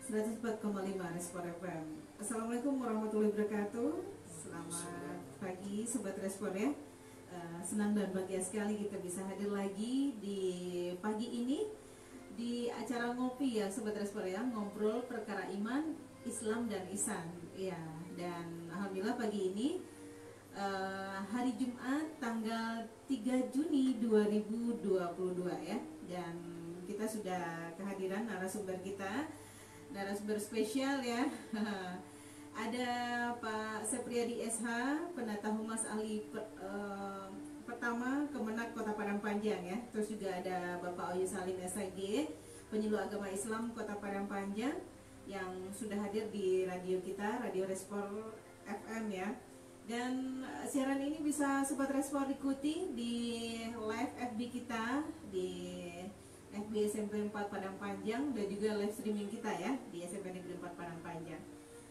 104,5 Respon FM. Assalamualaikum warahmatullahi wabarakatuh. Selamat pagi Sobat Respon ya. Senang dan bahagia sekali kita bisa hadir lagi di pagi ini di acara ngopi ya Sobat Respon ya, ngobrol perkara iman, Islam dan ihsan. Ya, dan alhamdulillah pagi ini hari Jumat tanggal 3 Juni 2022 ya. Dan kita sudah kehadiran narasumber spesial ya. Ada Pak Sepriyadi SH, Penata Humas Ahli pertama Kemenak Kota Padang Panjang ya. Terus juga ada Bapak Oyo Salim SAG, Penyuluh Agama Islam Kota Padang Panjang, yang sudah hadir di radio kita, Radio Respon FM ya. Dan siaran ini bisa Sobat Respon ikuti di live FB kita di FB SMP 4 Padang Panjang, dan juga live streaming kita ya di SMP Negeri 4 Padang Panjang.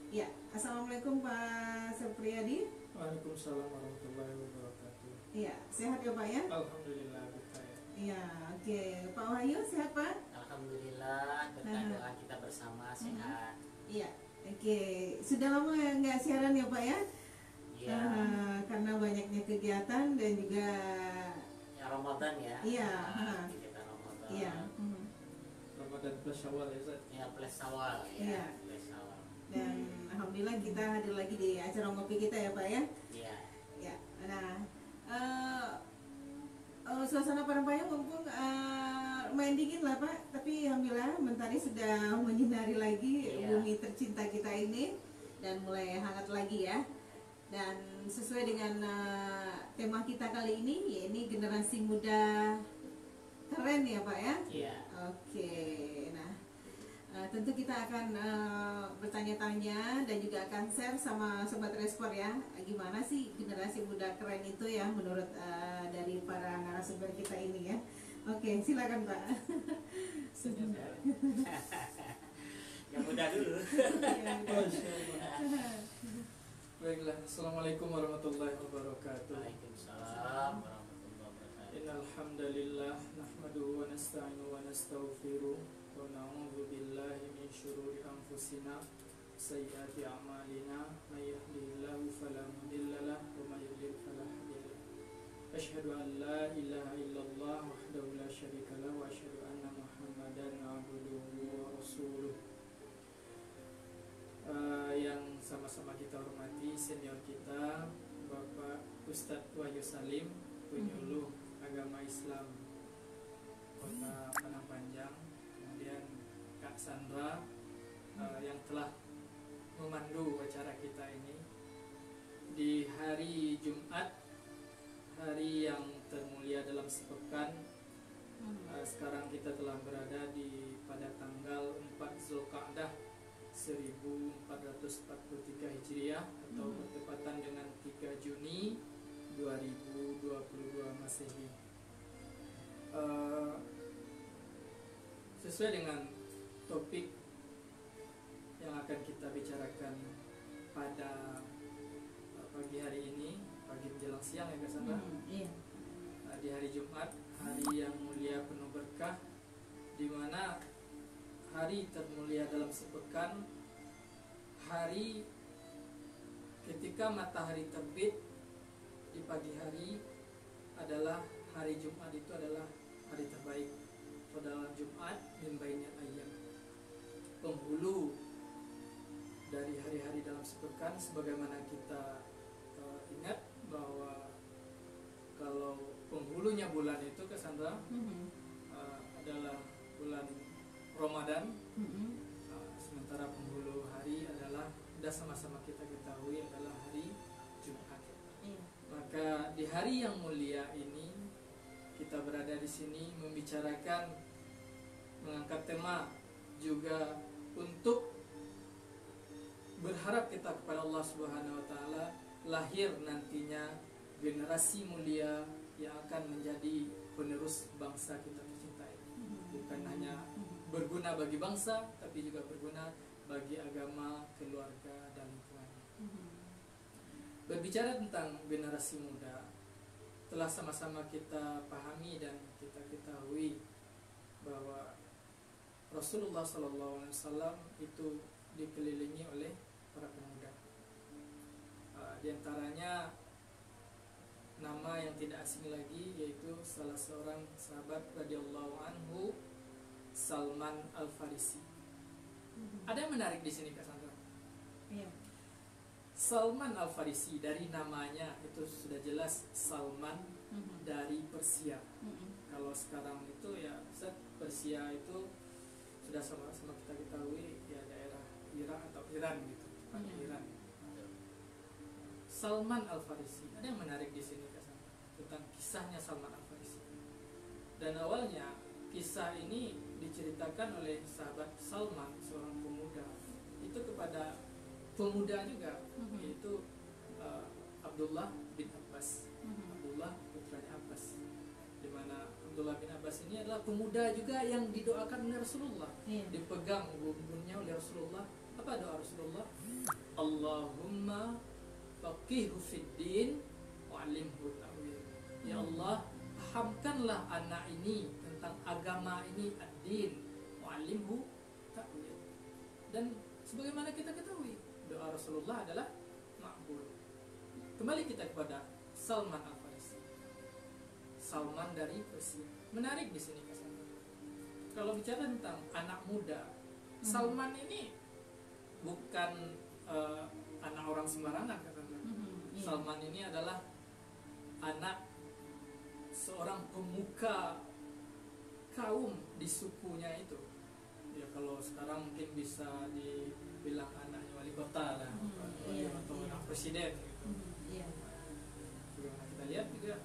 Ya, Assalamualaikum Pak Sepriyadi. Waalaikumsalam warahmatullahi wabarakatuh. Iya, sehat ya Pak ya? Alhamdulillah kita ya. Iya, oke. Pak Wahyu sehat Pak? Alhamdulillah, berkat doa kita bersama sehat. Iya, oke. Sudah lama nggak siaran ya Pak ya? Iya. Karena banyaknya kegiatan dan juga Ya Ramadan ya. Iya. Kita Ramadan. Iya. Ramadan plus Syawal ya Zat. Ya plus Syawal ya. Iya. Plus Syawal. Dan alhamdulillah kita hadir lagi di acara ngopi kita ya Pak ya. Iya. Ya. Nah, suasana Padang Panjang mumpung lumayan dingin lah Pak, tapi alhamdulillah mentari sudah menyinari lagi bumi tercinta kita ini dan mulai hangat lagi ya. Dan sesuai dengan tema kita kali ini, ya ini generasi muda keren ya Pak ya. Iya. Oke, nah tentu kita akan bertanya-tanya dan juga akan share sama Sobat Respon ya, gimana sih generasi muda keren itu ya menurut dari para narasumber kita ini ya. Oke, silakan Pak. Yang muda dulu. Baiklah, Assalamualaikum warahmatullahi wabarakatuh. Waalaikumsalam warahmatullahi wabarakatuh. Innal hamdalillah nahmaduhu wa nasta'inuhu wa nastaghfiruh wa na'udzu billahi min syururi anfusina sayyiati a'malina may yahdihillahu fala mudilla lahu wa may yudlil fala hadiya lahu. Asyhadu an la ilaha illallah wahdahu la syarika lahu wa asyhadu anna Muhammadan abduhu wa rasuluh. Yang sama-sama kita hormati senior kita Bapak Ustadz Wahyu Salim, Penyuluh Agama Islam Kota Padang Panjang, kemudian Kak Sandra yang telah memandu acara kita ini di hari Jumat, hari yang termulia dalam sepekan. Sekarang kita telah berada pada tanggal 4 Zulqa'dah 1443 Hijriah atau bertepatan dengan 3 Juni 2022 Masehi. Sesuai dengan topik yang akan kita bicarakan pada pagi hari ini, pagi menjelang siang ya Kak Sandra. Iya. Di hari Jumat, hari yang mulia penuh berkah, di mana hari termulia dalam sepekan, hari ketika matahari terbit di pagi hari adalah hari Jumat, itu adalah hari terbaik. Pada Jumat min bainil ayyam, penghulu dari hari-hari dalam sepekan, sebagaimana kita ingat bahwa kalau penghulunya bulan itu Cassandra adalah bulan Ramadan, sementara penghulu hari adalah sudah sama-sama kita ketahui adalah hari Jumat. Maka di hari yang mulia ini kita berada di sini membicarakan, mengangkat tema juga untuk berharap kita kepada Allah Subhanahu wa taala lahir nantinya generasi mulia yang akan menjadi penerus bangsa kita tercinta ini. Bukan hanya berguna bagi bangsa, tapi juga berguna bagi agama, keluarga, dan lingkungan. Berbicara tentang generasi muda, telah sama-sama kita pahami dan kita ketahui bahwa Rasulullah SAW itu dikelilingi oleh para pemuda. Di antaranya nama yang tidak asing lagi, yaitu salah seorang sahabat radhiyallahu anhu, Salman Al-Farisi. Ada yang menarik di sini, Kak Sandra. Iya. Salman Al-Farisi, dari namanya itu sudah jelas Salman dari Persia. Kalau sekarang itu ya Persia itu sudah sama-sama kita ketahui ya daerah Irak atau Iran gitu, Iran. Salman Al-Farisi, ada yang menarik di sini Kak Sandra, tentang kisahnya Salman Al-Farisi. Dan awalnya kisah ini diceritakan oleh sahabat Salman, seorang pemuda, itu kepada pemuda juga, yaitu Abdullah bin Abbas. Abdullah putranya Abbas, di mana Abdullah bin Abbas ini adalah pemuda juga yang didoakan oleh Rasulullah, dipegang bumbunnya oleh Rasulullah. Apa doa Rasulullah? Allahumma faqihhu fid din wa'allimhu ta'wil. Ya Allah, pahamkanlah anak ini tentang agama ini, ad-din, wa'allimhu ta'wil. Dan sebagaimana kita ketahui, doa Rasulullah adalah makbul. Kembali kita kepada Salman Al-Farisi. Salman dari Persia. Menarik di sini Kak Sandra. Kalau bicara tentang anak muda, Salman ini bukan anak orang sembarangan Kak Sandra. Salman ini adalah anak seorang pemuka kaum di sukunya itu. Ya kalau sekarang mungkin bisa dibilang anaknya wali kota lah, atau anak presiden gitu. Bagaimana kita lihat juga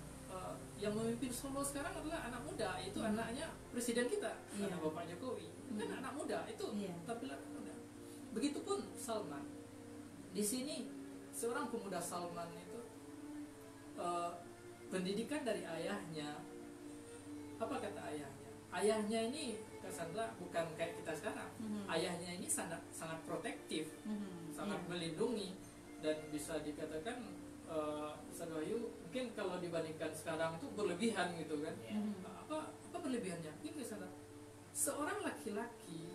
yang memimpin Solo sekarang adalah anak muda, itu anaknya presiden kita, anak Bapak Jokowi. Kan anak muda itu, tampilan anak muda. Begitupun Salman. Di sini seorang pemuda Salman itu pendidikan dari ayahnya. Apa kata ayahnya? Ayahnya ini Kak Sandra bukan kayak kita sekarang. Ayahnya ini sangat protektif, sangat melindungi, dan bisa dikatakan Ustaz Wahyu mungkin kalau dibandingkan sekarang itu berlebihan gitu kan. Apa berlebihannya? Ini Kak Sandra, seorang laki-laki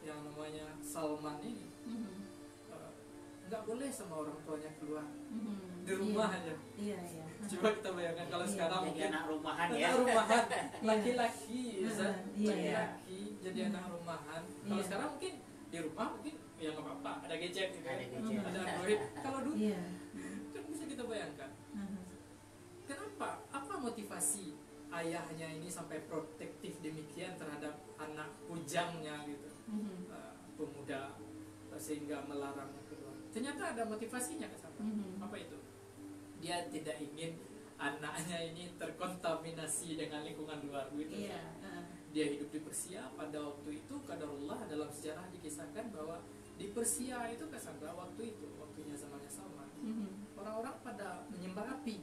yang namanya Salman ini nggak boleh sama orang tuanya keluar, di rumah aja. Coba kita bayangkan kalau sekarang mungkin anak rumahan ya. Anak rumahan, laki-laki, laki-laki jadi anak rumahan. Kalau sekarang mungkin di rumah mungkin ya nggak apa-apa, ada gadget gitu, ada Android. Kalau dulu kan bisa kita bayangkan. Kenapa? Apa motivasi ayahnya ini sampai protektif demikian terhadap anak bujangnya gitu, pemuda, sehingga melarang keluar? Ternyata ada motivasinya ke sana. Apa itu? Dia tidak ingin anaknya ini terkontaminasi dengan lingkungan luar gitu. Dia hidup di Persia pada waktu itu, qadarullah dalam sejarah dikisahkan bahwa di Persia itu Cassandra waktu itu, waktunya zamannya Salman, orang-orang pada menyembah api.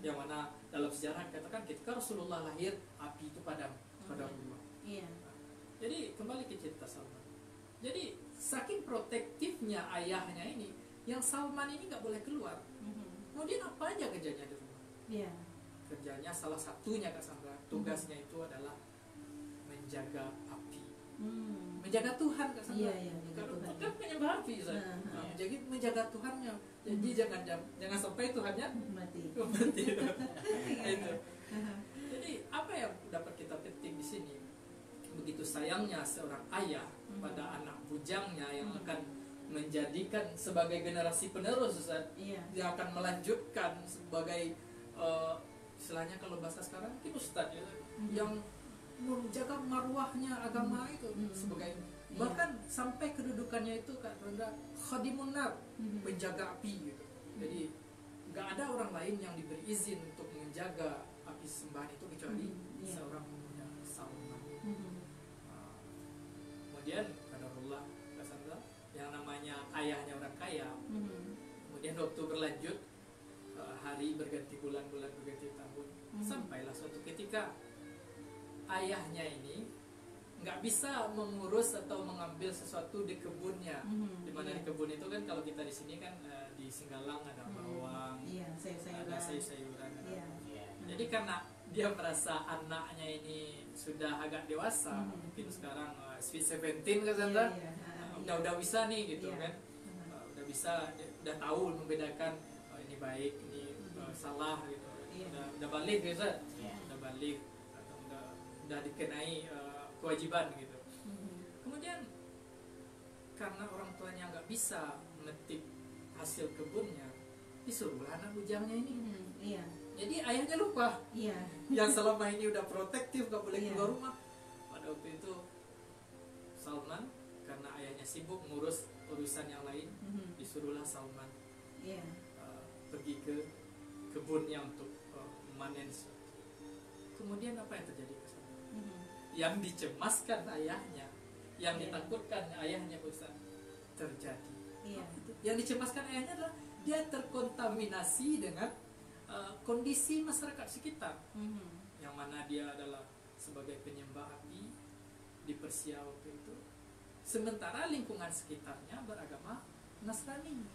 Yang mana dalam sejarah dikatakan ketika Rasulullah lahir, api itu padam rumah. Jadi kembali ke cerita Salman. Jadi saking protektifnya ayahnya ini, yang Salman ini nggak boleh keluar. Kemudian apa aja kerjanya di rumah? Kerjanya salah satunya Kak Sandra, tugasnya itu adalah menjaga api, menjaga Tuhan Kak Sandra. Kan menyembah api, jadi menjaga Tuhannya. Jadi jangan sampai Tuhannya mati. Itu. Jadi apa yang dapat kita petik di sini? Begitu sayangnya seorang ayah pada anak bujangnya yang akan menjadikan sebagai generasi penerus, Ustaz, yang akan melanjutkan sebagai istilahnya kalau bahasa sekarang mungkin Ustaz ya, yang menjaga marwahnya agama itu sebagai bahkan sampai kedudukannya itu Kak Randa khadimun nar, menjaga api gitu. Jadi nggak ada orang lain yang diberi izin untuk menjaga api sembahan itu kecuali seorang pemuda Salman. Kemudian qadarullah Kak Sandra, yang namanya ayahnya orang kaya. Kemudian waktu berlanjut, hari berganti bulan berganti tahun, sampailah suatu ketika ayahnya ini nggak bisa mengurus atau mengambil sesuatu di kebunnya. Dimana di kebun itu kan kalau kita di sini kan di Singgalang ada bawang, ada sayur-sayuran. Jadi karena dia merasa anaknya ini sudah agak dewasa, mungkin sekarang sweet 17 kan Iya, Sandra, iya. udah bisa nih gitu Iya. kan. Udah bisa, udah tahu membedakan ini baik, ini salah gitu. Iya. Udah balik gitu, Iya. udah balik atau udah dikenai kewajiban gitu. Kemudian karena orang tuanya nggak bisa memetik hasil kebunnya, disuruhlah anak bujangnya ini. Iya. Jadi ayahnya lupa Iya. yang selama ini udah protektif, gak boleh Iya. keluar rumah. Pada waktu itu Salman karena ayahnya sibuk ngurus urusan yang lain, disuruhlah Salman Iya. pergi ke kebunnya untuk memanen sesuatu. Kemudian apa yang terjadi ke sana? Yang dicemaskan ayahnya, yang Iya. ditakutkan ayahnya Ustaz, terjadi. Iya. Yang dicemaskan ayahnya adalah dia terkontaminasi dengan kondisi masyarakat sekitar, yang mana dia adalah sebagai penyembah api di Persia waktu itu, sementara lingkungan sekitarnya beragama Nasrani,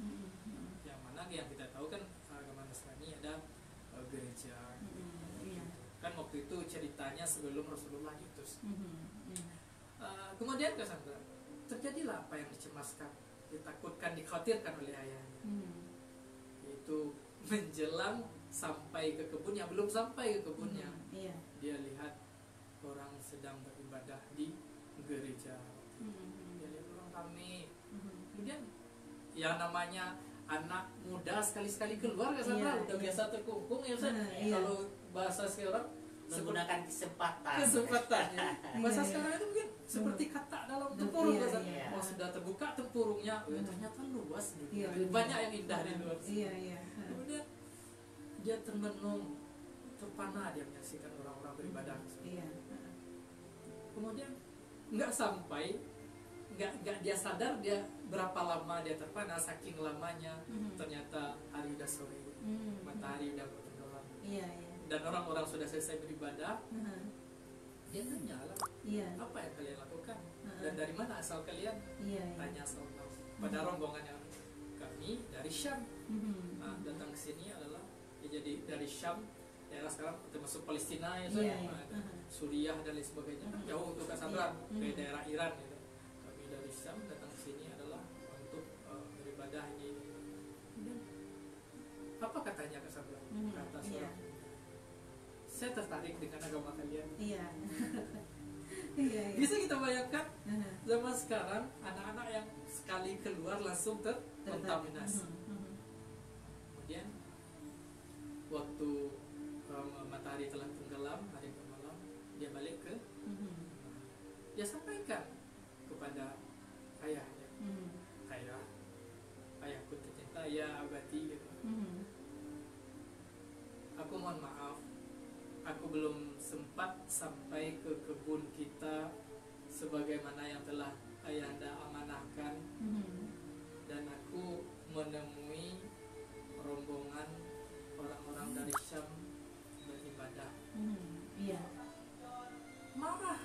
yang mana yang kita tahu kan agama Nasrani ada gereja. Iya. Kan waktu itu ceritanya sebelum Rasulullah diutus. Kemudian Cassandra, terjadilah apa yang dicemaskan, ditakutkan, dikhawatirkan oleh ayahnya, yaitu menjelang sampai ke kebunnya, belum sampai ke kebunnya, Iya. dia lihat orang sedang beribadah di gereja. Dia lihat orang ramai. Kemudian yang namanya anak muda sekali-sekali keluar ke sana, Iya, udah iya. biasa terkungkung ya Ustaz. Iya. Kalau bahasa sekarang Menggunakan kesempatan. bahasa Iya, sekarang itu mungkin seperti kata dalam tempurung Iya, Ustaz. iya. Oh, sudah terbuka tempurungnya, ternyata luas nih. Iya, Banyak yang indah di luar. Iya, iya. Kemudian dia termenung, terpana dia menyaksikan orang-orang beribadah. Iya. Kemudian nggak sampai, nggak dia sadar dia berapa lama dia terpana, saking lamanya ternyata hari udah sore, matahari udah bertenggelam, Iya, iya. dan orang-orang sudah selesai beribadah. Dia nanya lah, Iya. apa yang kalian lakukan dan dari mana asal kalian? Iya. Tanya Salman pada rombongan yang kami dari Syam. Nah, datang ke sini adalah jadi dari Syam, daerah sekarang termasuk Palestina ya, Iya, iya. Suriah dan lain sebagainya, kan jauh untuk Cassandra, ke daerah Iran gitu. Kami dari Syam datang ke sini adalah untuk beribadah ini. Kemudian apa katanya Cassandra? Kata seorang, saya tertarik dengan agama kalian. Iya. Iya. Bisa kita bayangkan zaman sekarang anak-anak yang sekali keluar langsung terkontaminasi. Kemudian waktu matahari telah tenggelam, hari malam, dia balik ke dia sampaikan kepada ayahnya, ayahku tercinta, ya abati gitu. Aku mohon maaf, aku belum sempat sampai ke kebun kita sebagaimana yang telah ayahanda amanahkan, dan aku menemui rombongan orang-orang dari Syam beribadah. Iya. Marah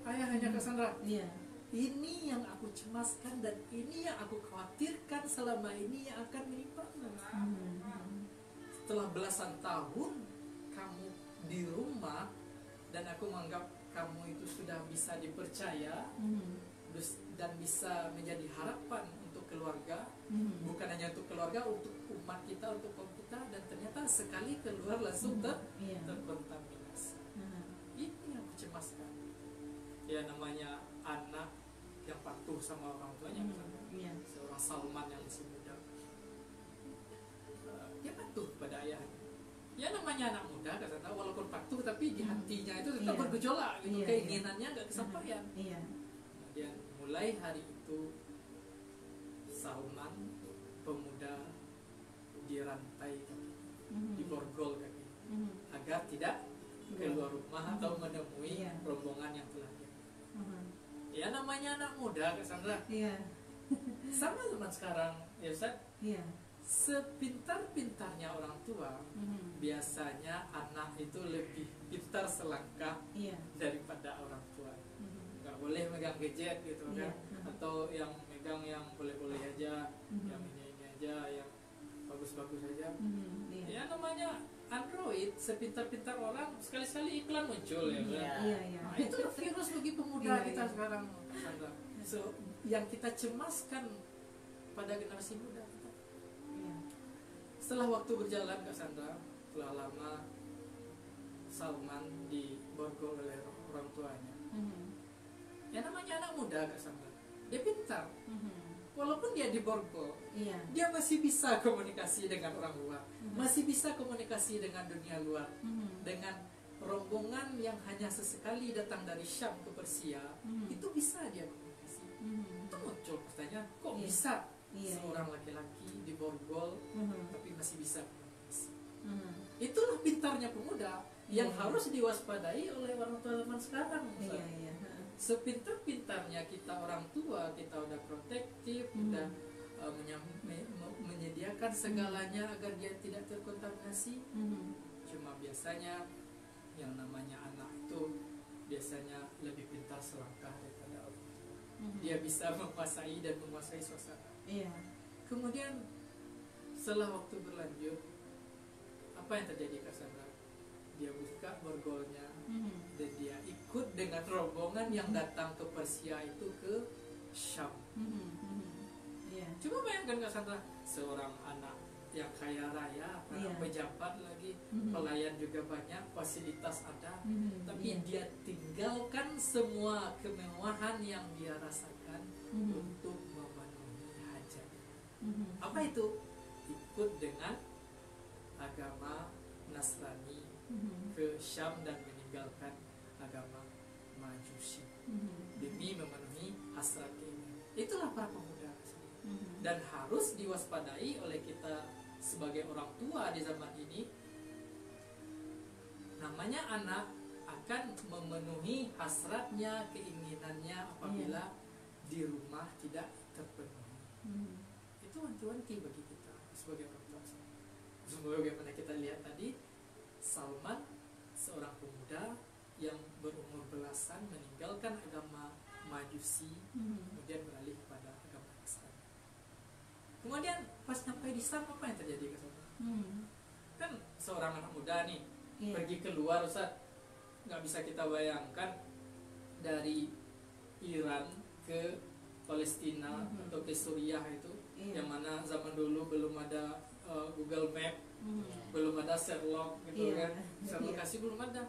ayahnya Cassandra. Iya. Ini yang aku cemaskan dan ini yang aku khawatirkan selama ini yang akan menimpa. Setelah belasan tahun kamu di rumah dan aku menganggap kamu itu sudah bisa dipercaya dan bisa menjadi harapan untuk keluarga, bukan hanya untuk keluarga, untuk umat kita, untuk kaum kita, dan ternyata sekali keluar langsung terkontaminasi. Ini yang aku cemaskan. Ya, namanya anak yang patuh sama orang tuanya, seorang Salman yang masih muda, dia patuh pada ayahnya. Ya, namanya anak muda, kata walaupun patuh tapi di hatinya itu tetap bergejolak gitu, keinginannya nggak kesampaian. Kemudian mulai hari itu Salman pemuda dirantai kaki, diborgol kaki, agar tidak keluar rumah atau menemui rombongan yang telah dia. Ya, namanya anak muda Cassandra. Sama zaman sekarang ya Ustaz. Sepintar-pintarnya orang tua, biasanya anak itu lebih pintar selangkah daripada orang tua. Nggak boleh megang gadget gitu kan, atau yang megang yang boleh-boleh aja, yang ini aja, yang bagus-bagus aja. Ya, namanya Android sepintar-pintar orang sekali-sekali iklan muncul ya kan? Iya, iya. Nah, itu virus bagi pemuda Iya, kita iya. sekarang, Sandra. So, yang kita cemaskan pada generasi muda kita. Iya. Setelah waktu berjalan Kak Sandra, telah lama Salman diborgol oleh orang tuanya. Ya namanya anak muda Kak Sandra, dia pintar. Walaupun dia diborgol, Iya. dia masih bisa komunikasi dengan orang luar, masih bisa komunikasi dengan dunia luar, dengan rombongan yang hanya sesekali datang dari Syam ke Persia, itu bisa dia komunikasi. Itu muncul pertanyaan, kok Iya. bisa Iya. seorang laki-laki diborgol tapi masih bisa komunikasi? Mhm. Itulah pintarnya pemuda yang Iya. harus diwaspadai oleh orang tua zaman sekarang. Iya, Ustaz. iya. Sepintar-pintarnya kita orang tua, kita udah protektif, udah menyediakan segalanya agar dia tidak terkontaminasi. Cuma biasanya yang namanya anak itu biasanya lebih pintar selangkah daripada orang tua. Dia bisa menguasai dan menguasai suasana. Iya. Kemudian setelah waktu berlanjut, apa yang terjadi Kak Sandra? Dia buka borgolnya dan dia ikut dengan rombongan yang datang ke Persia itu ke Syam. Iya. Coba bayangkan Kak Sandra, seorang anak yang kaya raya, anak Iya. pejabat lagi, pelayan juga banyak, fasilitas ada, tapi Iya. dia tinggalkan semua kemewahan yang dia rasakan untuk memenuhi hajat. Apa itu? Ikut dengan agama Nasrani ke Syam dan meninggalkan agama Majusi demi memenuhi hasrat keinginan. Itulah para pemuda dan harus diwaspadai oleh kita sebagai orang tua di zaman ini. Namanya anak akan memenuhi hasratnya, keinginannya apabila di rumah tidak terpenuhi. Itu wanti-wanti bagi kita sebagai orang tua. Sebagaimana kita lihat tadi, Salman seorang pemuda yang berumur belasan meninggalkan agama Majusi, kemudian beralih kepada agama Islam. Kemudian pas sampai di Syam, apa yang terjadi ke sana? Kan seorang anak muda nih Iya. pergi keluar, Ustaz, nggak bisa kita bayangkan dari Iran ke Palestina atau ke Suriah itu, Iya. yang mana zaman dulu belum ada Google Map, belum ada Sherlock gitu Iya. kan, Sherlock Iya. kasih belum ada.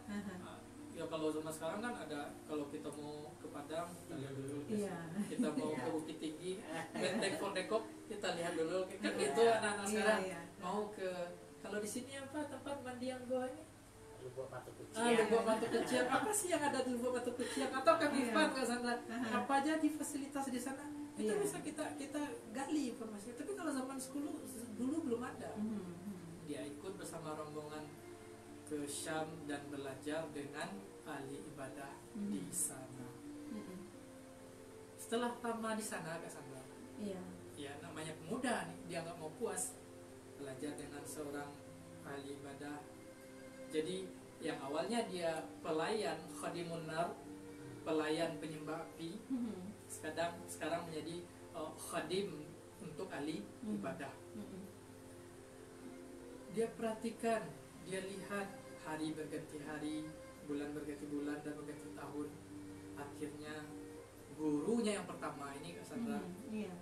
Ya kalau zaman sekarang kan ada, kalau kita mau ke Padang kita lihat dulu, Iya. kita mau ke Bukit Tinggi, Benteng Fordekop kita lihat dulu, kan gitu anak-anak Iya, sekarang. iya. Mau ke, kalau di sini apa tempat mandi yang goa ini? Lubuk Batu Kecil. Lubuk Batu Kecil. Apa sih yang ada di Lubuk Batu Kecil? Atau ke Bifan Kak Sandra? Apa aja di fasilitas di sana? Itu Iya. bisa kita gali informasinya. Tapi kalau zaman dulu belum ada. Dia ikut bersama rombongan ke Syam dan belajar dengan ahli ibadah di sana. Setelah lama di sana Kak Sandra, Iya. ya namanya pemuda nih, dia nggak mau puas, belajar dengan seorang ahli ibadah. Jadi yang awalnya dia pelayan khadimun nar, pelayan penyembah api, sekarang menjadi khadim untuk ahli ibadah. Dia perhatikan, dia lihat hari berganti hari, bulan berganti bulan, dan berganti tahun. Akhirnya gurunya yang pertama ini Kak Sandra Iya.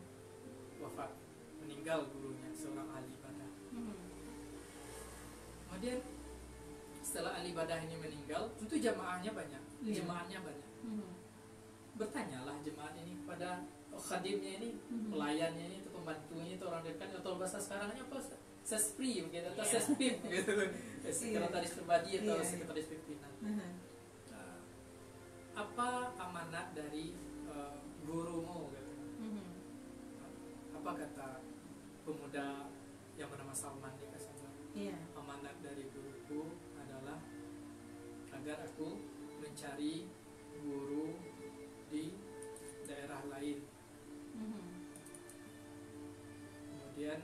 wafat, meninggal gurunya, seorang ahli ibadah. Kemudian setelah ahli ibadah ini meninggal, tentu jamaahnya banyak, Iya. jemaahnya banyak. Bertanyalah jemaah ini pada khadimnya ini, pelayannya ini, atau pembantunya itu, orang dekat, atau bahasa sekarangnya apa? Sespri begitu, atau Iya. sespim gitu, sekretaris pribadi atau Iya. sekretaris pimpinan. Apa amanat dari gurumu gitu? Apa kata pemuda yang bernama Salman di Kasablanca? Iya. Amanat dari guruku adalah agar aku mencari guru di daerah lain. Kemudian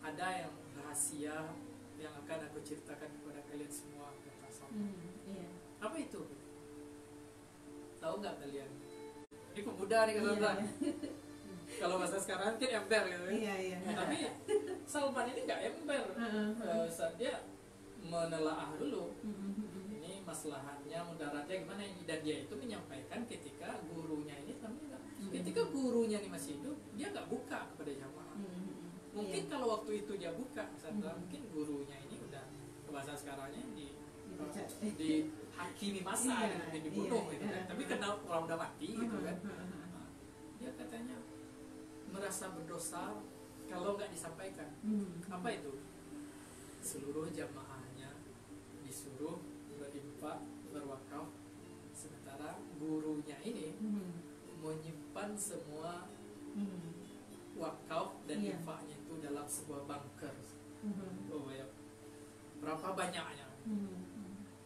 ada yang rahasia yang akan aku ceritakan kepada kalian semua, kata Salman. Iya. Apa itu? Tahu nggak kalian? Ini pemuda nih kata Iya. Kalau bahasa sekarang mungkin ember gitu. Iya, iya. Tapi Salman ini nggak ember. Saat dia menelaah dulu ini maslahatnya mudaratnya gimana ini, dan dia itu menyampaikan ketika gurunya ini ketika gurunya ini masih hidup, dia nggak buka kepada jamaah. Mungkin Iya. kalau waktu itu dia buka, misalnya mungkin gurunya ini udah bahasa sekarangnya dihakimi masa, Iya, mungkin dibunuh iya, gitu iya. kan. Tapi karena orang udah mati gitu kan. Nah, dia katanya merasa berdosa kalau nggak disampaikan. Apa itu? Seluruh jamaahnya disuruh berinfak, berwakaf, sementara gurunya ini menyimpan semua wakaf dan Iya. infaknya itu dalam sebuah bunker. Oh, ya. Berapa banyaknya?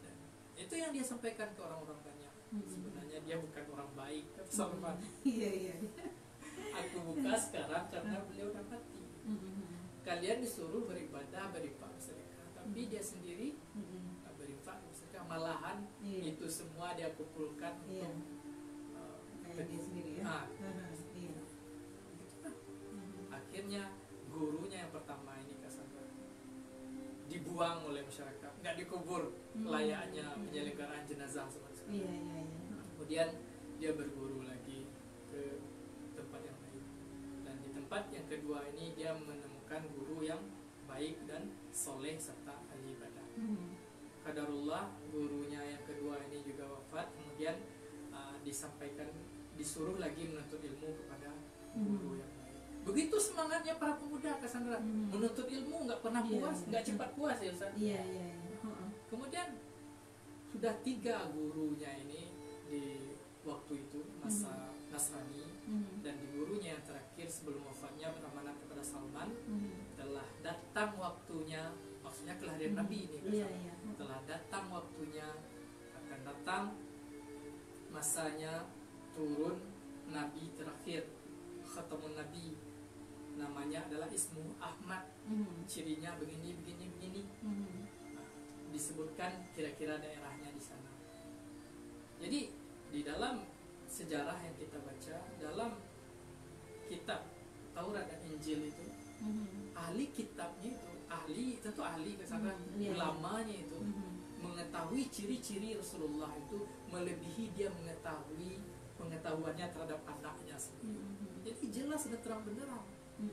Dan itu yang dia sampaikan ke orang-orang banyak. Sebenarnya dia bukan orang baik, kata Salman. Iya, iya. Aku buka sekarang karena beliau udah mati. Kalian disuruh beribadah, berinfak, bersedekah, tapi dia sendiri berinfak, bersedekah, malahan Iya. itu semua dia kumpulkan Iya. untuk Kayak dia sendiri ya. Ah. Iya. gitu kan. Akhirnya gurunya yang pertama ini Cassandra dibuang oleh masyarakat, nggak dikubur layaknya penyelenggaraan jenazah seperti sekarang. Iya, iya, iya. Kemudian dia berguru lagi ke tempat yang lain, dan di tempat yang kedua ini dia menemukan guru yang baik dan soleh serta ahli ibadah. Qadarullah gurunya yang kedua ini juga wafat. Kemudian disampaikan, disuruh lagi menuntut ilmu kepada guru yang lain. Begitu semangatnya para pemuda Cassandra, menuntut ilmu, nggak pernah Iya, puas, iya. nggak cepat puas ya Ustaz. Iya, iya, iya. Kemudian sudah 3 gurunya ini di waktu itu masa Nasrani, dan di gurunya yang terakhir sebelum wafatnya beramanat kepada Salman, telah datang waktunya, maksudnya kelahiran Nabi ini Iya, Cassandra. iya. Telah datang waktunya, akan datang masanya turun Nabi terakhir, Khatamun Nabi, namanya adalah Ismu Ahmad, cirinya begini begini begini. Nah, disebutkan kira-kira daerahnya di sana. Jadi di dalam sejarah yang kita baca dalam kitab Taurat dan Injil itu, ahli kitabnya itu, ahli tentu ahli Cassandra, Iya. ulamanya itu mengetahui ciri-ciri Rasulullah itu melebihi dia mengetahui pengetahuannya terhadap anaknya sendiri. Jadi jelas dan terang benderang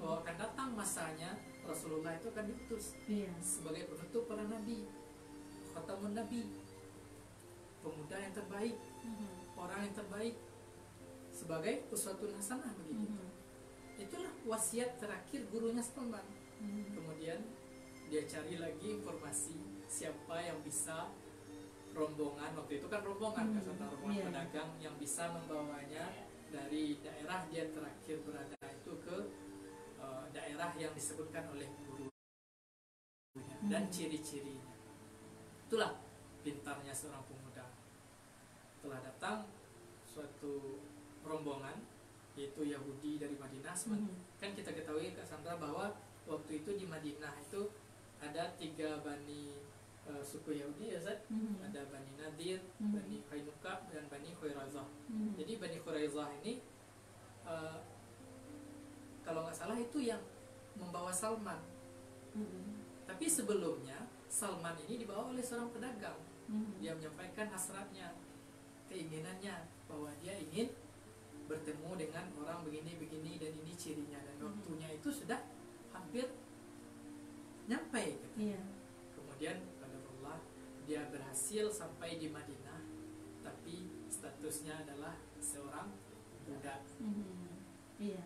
bahwa akan datang masanya Rasulullah itu akan diutus Iya. sebagai penutup para nabi, khatamun nabi, pemuda yang terbaik, orang yang terbaik, sebagai uswatun hasanah begitu. Itulah wasiat terakhir gurunya Salman. Kemudian dia cari lagi informasi siapa yang bisa rombongan, waktu itu kan rombongan rombongan Iya. pedagang yang bisa membawanya dari daerah dia terakhir berada itu ke daerah yang disebutkan oleh gurunya dan ciri-cirinya. Itulah pintarnya seorang pemuda. Telah datang suatu rombongan yaitu Yahudi dari Madinah. Kan kita ketahui Cassandra bahwa waktu itu di Madinah itu ada 3 bani suku Yahudi ya Zat. Ada Bani Nadir, Bani Qainuqa, dan Bani Khairazah. Jadi Bani Khairazah ini kalau nggak salah itu yang membawa Salman. Tapi sebelumnya Salman ini dibawa oleh seorang pedagang. Dia menyampaikan hasratnya, keinginannya bahwa dia ingin bertemu dengan orang begini-begini dan ini cirinya, dan waktunya itu sudah hampir nyampe gitu. Iya. Kemudian Allah dia berhasil sampai di Madinah, tapi statusnya adalah seorang budak. Iya.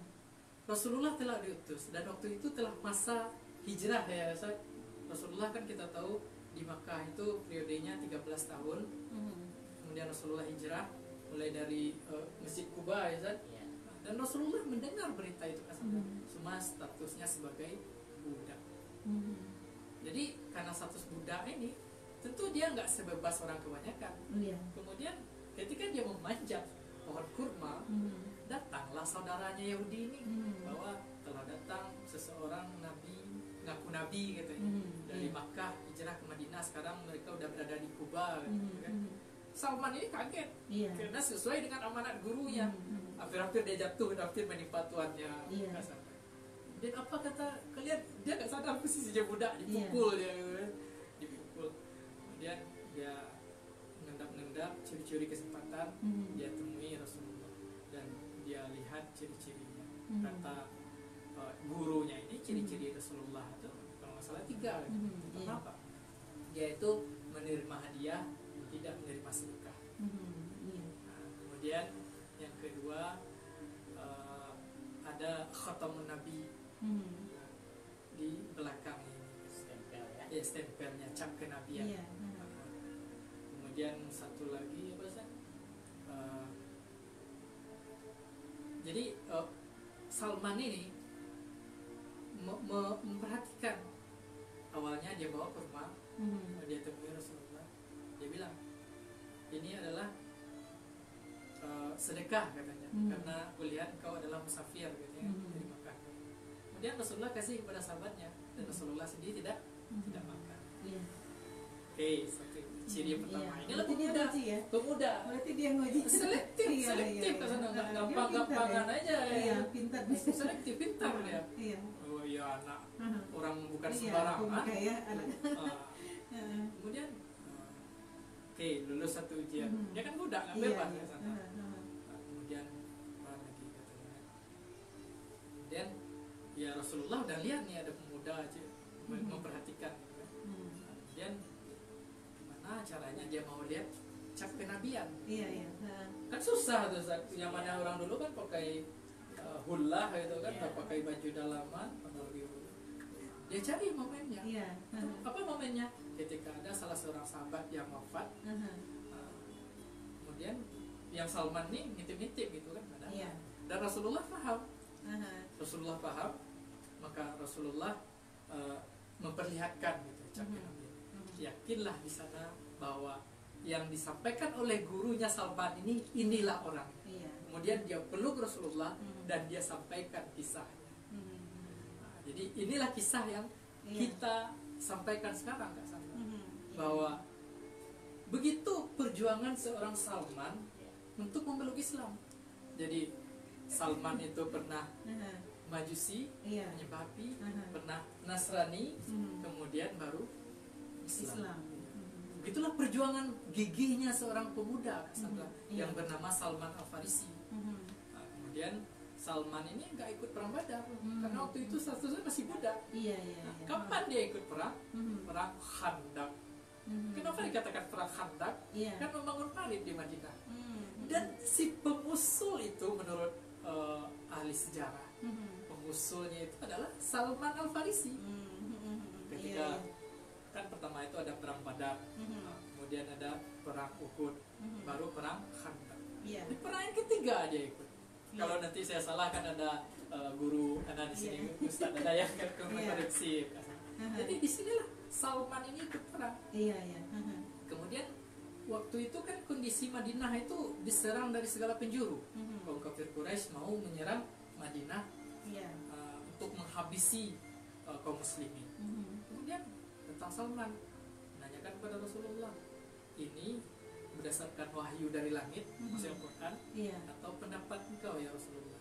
Rasulullah telah diutus, dan waktu itu telah masa hijrah ya Ustaz. Rasulullah kan kita tahu di Makkah itu periodenya 13 tahun. Kemudian Rasulullah hijrah mulai dari Masjid Quba ya Ustaz. Iya. Dan Rasulullah mendengar berita itu kan, cuma statusnya sebagai budak. Jadi karena status budak ini, tentu dia nggak sebebas orang kebanyakan. Iya. Kemudian ketika dia memanjat pohon kurma, datanglah saudaranya Yahudi ini bahwa telah datang seseorang nabi, ngaku nabi katanya, dari Makkah hijrah ke Madinah, sekarang mereka udah berada di Kuba gitu kan. Salman ini kaget, Iya. karena sesuai dengan amanat gurunya. Hampir-hampir dia jatuh, hampir menimpa tuannya. Iya. Dia Kemudian apa kata kalian? Dia nggak sadar posisinya budak, dipukul dia gitu kan. Dipukul. Kemudian dia ngendap-ngendap, curi-curi kesempatan, dia temui Rasulullah dan dia lihat ciri-cirinya. Kata gurunya ini ciri-ciri Rasulullah itu kalau nggak salah 3 gitu. Pertama, dia itu menerima hadiah, tidak menerima sedekah. Nah, kemudian yang kedua ada khatamun nabi di belakang ini, Stempel ya. ya stempelnya, cap kenabian. Kemudian satu lagi apa sih? Jadi Salman ini memperhatikan. Awalnya dia bawa kurma, dia temui Rasulullah, dia bilang ini adalah sedekah katanya, karena kulihat kau adalah musafir katanya dari Makkah. Kemudian Rasulullah kasih kepada sahabatnya dan Rasulullah sendiri tidak makan. Oke, satu ciri yang pertama. Ini lah pemuda. Berarti dia ngoji. Selektif kesana, nggak gampang-gampangan aja. Iya, pintar. Selektif, pintar dia. Iya. Oh iya, anak orang bukan sembarangan. Kemudian oke, lulus satu ujian. Dia kan budak, nggak bebas ke sana. Kemudian apa lagi katanya? Kemudian ya Rasulullah udah lihat nih ada pemuda aja memperhatikan. Kemudian gimana caranya dia mau lihat cap kenabian? Iya. Kan susah tuh, yang mana orang dulu kan pakai hullah gitu kan, pakai baju dalaman, apalagi dia cari momennya. Apa momennya? Ketika ada salah seorang sahabat yang wafat, kemudian yang Salman nih ngintip-ngintip gitu kan, ada. Dan Rasulullah paham. Rasulullah paham, maka Rasulullah memperlihatkan gitu cap kenabian. Yakinlah di sana bahwa yang disampaikan oleh gurunya Salman ini, inilah orangnya. Kemudian dia peluk Rasulullah dan dia sampaikan kisahnya. Nah, jadi inilah kisah yang kita sampaikan sekarang, Kak Sandra, bahwa begitu perjuangan seorang Salman untuk memeluk Islam. Jadi Salman itu pernah Majusi, penyembah api, pernah Nasrani, kemudian baru Islam. Begitulah perjuangan gigihnya seorang pemuda, Kak Sandra, yang bernama Salman Al-Farisi. Nah, kemudian Salman ini nggak ikut perang Badar karena waktu itu statusnya masih budak. Nah, kapan dia ikut perang? Perang Khandaq. Kenapa dikatakan perang Khandaq? Kan membangun parit di Madinah. Dan si pengusul itu menurut ahli sejarah, pengusulnya itu adalah Salman Al-Farisi. Ketika kan pertama itu ada perang Badar, kemudian ada perang Uhud, baru perang Khandaq. Di perang yang ketiga dia ikut. Kalau nanti saya salah kan ada guru ada di sini, Ustaz ada yang koreksi. Jadi di sinilah Salman ini ikut perang. Kemudian waktu itu kan kondisi Madinah itu diserang dari segala penjuru. Kaum kafir Quraisy mau menyerang Madinah untuk menghabisi kaum muslimin. Kemudian tentang Salman menanyakan kepada Rasulullah, ini berdasarkan wahyu dari langit, maksudnya Al-Quran, atau pendapat engkau ya Rasulullah?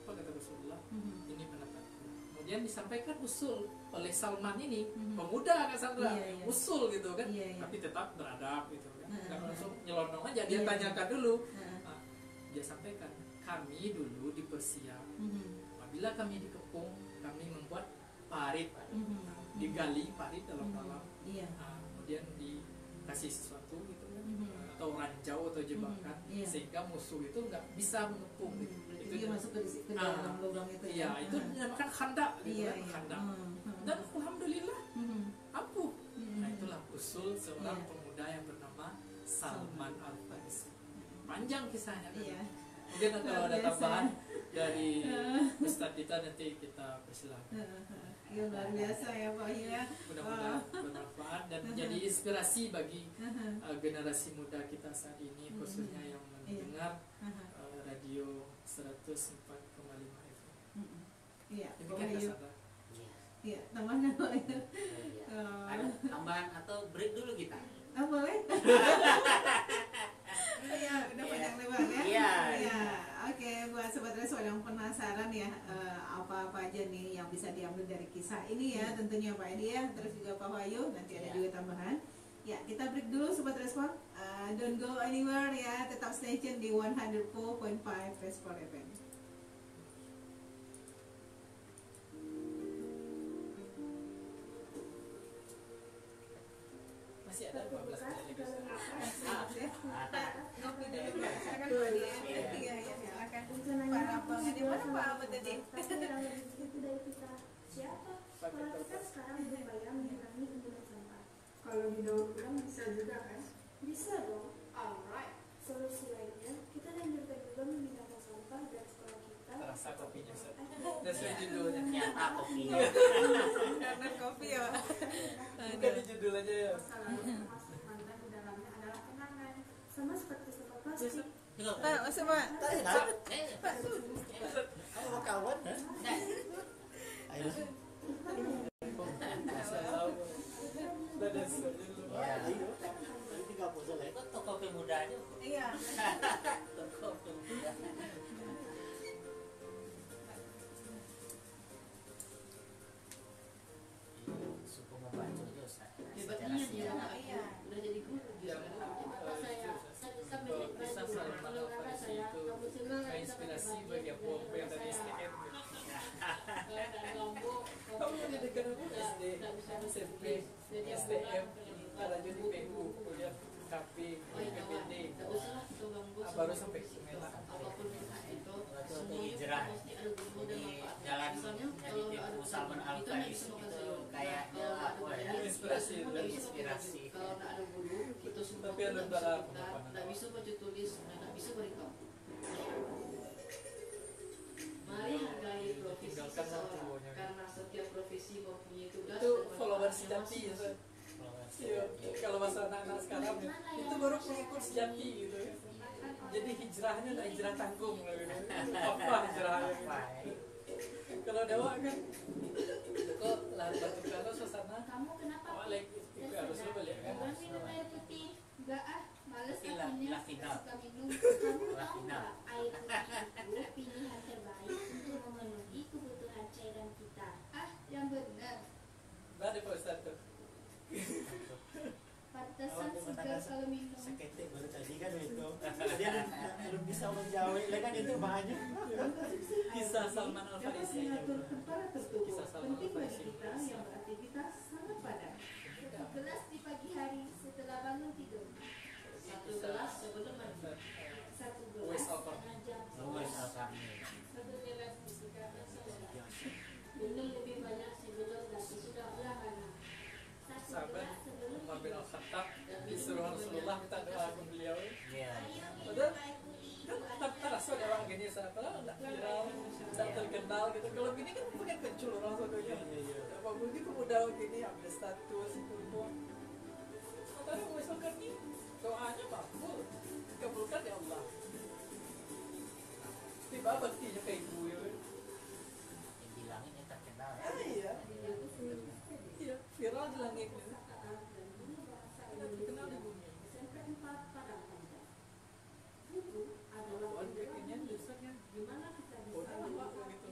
Apa kata Rasulullah? Ini pendapatku. Kemudian disampaikan usul oleh Salman ini, pemuda Kak Sandra, usul gitu kan, tapi tetap beradab gitu kan, nggak langsung nyelonong aja, dia tanyakan dulu. Nah, dia sampaikan, kami dulu di Persia, apabila kami dikepung, kami membuat parit, digali parit dalam-dalam, kemudian dikasih sesuatu gitu kan, atau ranjau atau jebakan, sehingga musuh itu nggak bisa mengepung gitu. Itu dia masuk ke dalam lubang itu. Itu dinamakan Khandaq gitu kan, Khandaq. Dan alhamdulillah ampuh. Nah, itulah usul seorang pemuda yang bernama Salman Al-Farisi. Panjang kisahnya kan. Mungkin kalau ada tambahan dari Ustadz kita nanti kita persilahkan. Luar biasa ya Pak ya. Mudah-mudahan bermanfaat dan menjadi inspirasi bagi generasi muda kita saat ini, khususnya yang mendengar radio 104,5 FM. Demikian Kak Sandra. Iya, tambahan apa ya? Ada tambahan atau break dulu kita? Boleh? Iya, udah panjang lebar ya? Iya. Oke, buat sobat Resol yang penasaran ya apa apa aja nih yang bisa diambil dari kisah ini ya, tentunya Pak Edi ya, terus juga Pak Wahyu, nanti ada juga tambahan. Ya, kita break dulu Sobat Respon. Don't go anywhere ya, tetap stay tune di 104.5 Respon FM. Masih ada 15 menit lagi. Ngopi dulu Pak, silakan Pak Edi. Iya, ya, silakan. Para abang di mana Pak Ahmad tadi? Siapa? Kalau kita sekarang belum bayar mengurangi penggunaan sampah. Kalau didahulukan bisa juga kan? Bisa dong. Alright. Solusi lainnya, kita lanjutkan juga memindahkan sampah dari sekolah kita. Terasa kopinya, Ustaz. Dan sesuai judulnya. Ternyata kopi. Karena kopi ya. Bukan di judul aja ya. Termasuk mantan di dalamnya adalah kenangan. Sama seperti sampah plastik. Pak, masuk Pak. Kamu mau kawan? Ayo. Itu kopi muda aja. Iya. Kopi muda. Suku membantu juga Ustaz. Hebatnya dia Iya. udah jadi guru dia sekarang. Bisa selalu mengapresiasi itu inspirasi bagi apa yang dari STM. Kamu menjadikan SD, SMP, STM, lanjut di PU, kuliah KP, PPD, baru sampai Mela. Apapun itu Itu hijrah di jalan Nabi Salman Al Farisi itu kayaknya apa ya? Inspirasi. Kalau nggak ada guru itu semua Tapi ada antara nggak bisa baca tulis, nggak bisa beritahu. Mari hargai profesi Tinggalkan seseorang waktunya. karena setiap profesi mempunyai tugas Itu dan follower manfaat sejati ya, Ustaz. masing-masing. Iya, kalau masa anak-anak sekarang itu baru pengikut sejati gitu. Jadi hijrahnya adalah hijrah tanggung gitu. Apa hijrahnya? Kalau Dewa kan kok lah batu kalau suasana Kamu kenapa? awalnya itu harus lu balik kan. Bukan minum air putih. Enggak ah, males Tapi akunya. lah final. Suka minum. Kamu Lah tahu final. nggak? Air putih itu pilihan terbaik untuk memenuhi kebutuhan cairan kita. Ah, yang benar. Ada Pak Ustaz tuh. Pantesan segar kalau minum. Seketik baru tadi kan itu dia belum bisa menjawab kan itu banyak Kisah Salman Al Farisi. Mengatur temperatur tubuh Kisah Salman penting Al bagi Farisi. kita yang beraktivitas sangat padat. Gelas di pagi hari setelah bangun tidur. Satu gelas sebelum mandi. Satu Wes gelas apa? setengah jam. Luwes alkami. Satu gelas disediakan saudara. Minum lebih banyak sebelum dan sesudah olahraga. Satu Sahabat gelas sebelum Umar bin tidur. Al-Khattab disuruh Rasulullah minta doa ke beliau. Iya. Padahal kan terasa ada orang gini siapa nggak viral, nggak terkenal gitu. Kalau gini kan bukan kecil orang satunya. Apa mungkin pemuda gini ambil status itu. Tapi misalkan ini doanya makbul, dikabulkan ya Allah. Tiba baktinya kayak gue. Dibilangin ya terkenal. Iya, iya viral di langit. Terkenal di bumi. Keempat pada Anda. Buku adalah Buat bikinnya tulisannya. di mana kita bisa Udah lah Pak gitu.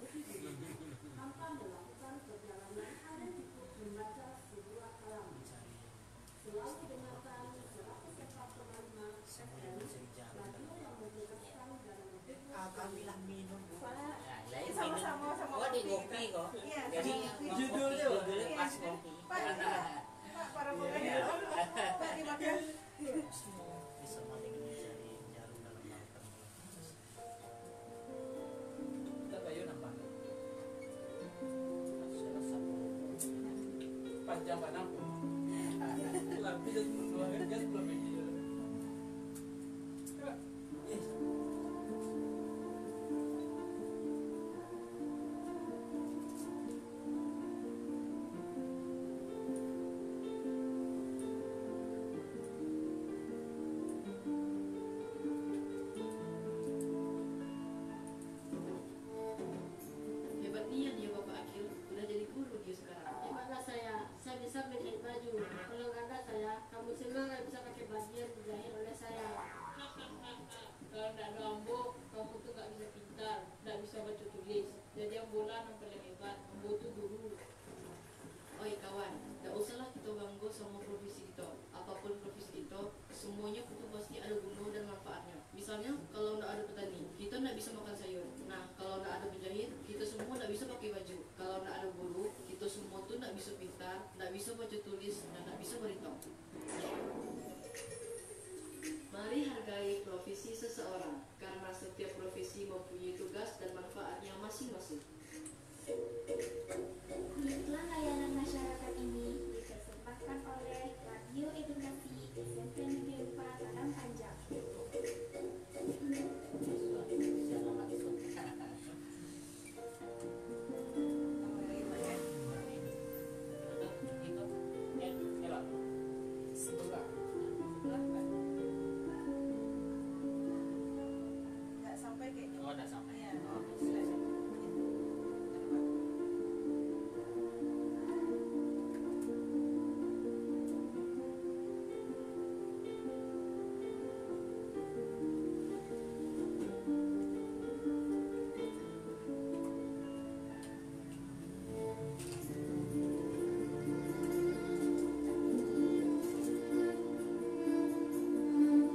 tanpa melakukan perjalanan ada cukup membaca sebuah halaman. Selalu dengarkan suara peserta penerima semuanya bisa dijawab radio yang menjelaskan dalam kamilah minum Bu. Pak, Lain Sama-sama sama Oh di kopi kopi kita. kok. Iya, Jadi sama judulnya judulnya Iya. pas kopi. Pak, Pak, para pengajar, Pak dimakan. Bisa maling mencari jarum dalam lautan. Kita bayu nambah. Salah satu Panjang mana pun. Lebih dari 10 jam belum ini. Hebatnya dia Bapak Akil udah jadi guru dia sekarang. gimana saya bisa beli baju. Kalau nggak ada saya, kamu senang nggak bisa pakai baju. bisa makan sayur. Nah, kalau nggak ada penjahit, kita semua nggak bisa pakai baju. Kalau nggak ada guru, kita semua tuh nggak bisa pintar, nggak bisa baca tulis, dan nggak bisa berhitung. Mari hargai profesi seseorang, karena setiap profesi mempunyai tugas dan manfaatnya masing-masing. Iklan layanan masyarakat ini dipersembahkan oleh Radio Edukasi SMP Negeri 4 Padang Panjang. Secara langsung. Sebelah. Nggak sampai kayaknya. Oh, udah sampai. Iya. Oh, Silakan.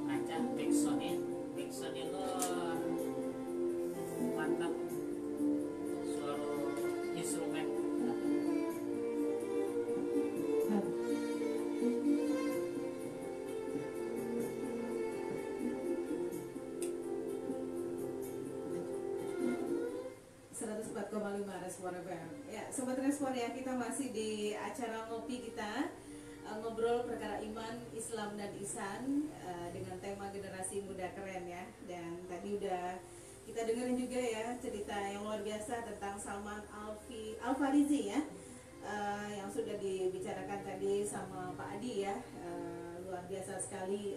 Lancar backsoundnya itu mantap, suara instrumen. Respon FM. Ya, Sobat Respon ya, kita masih di acara ngopi kita, ngobrol perkara iman, Islam dan Ihsan, dengan tema generasi muda keren ya. Dan tadi udah kita dengerin juga ya cerita yang luar biasa tentang Salman Al-Farisi ya, yang sudah dibicarakan tadi sama Pak Adi ya. Luar biasa sekali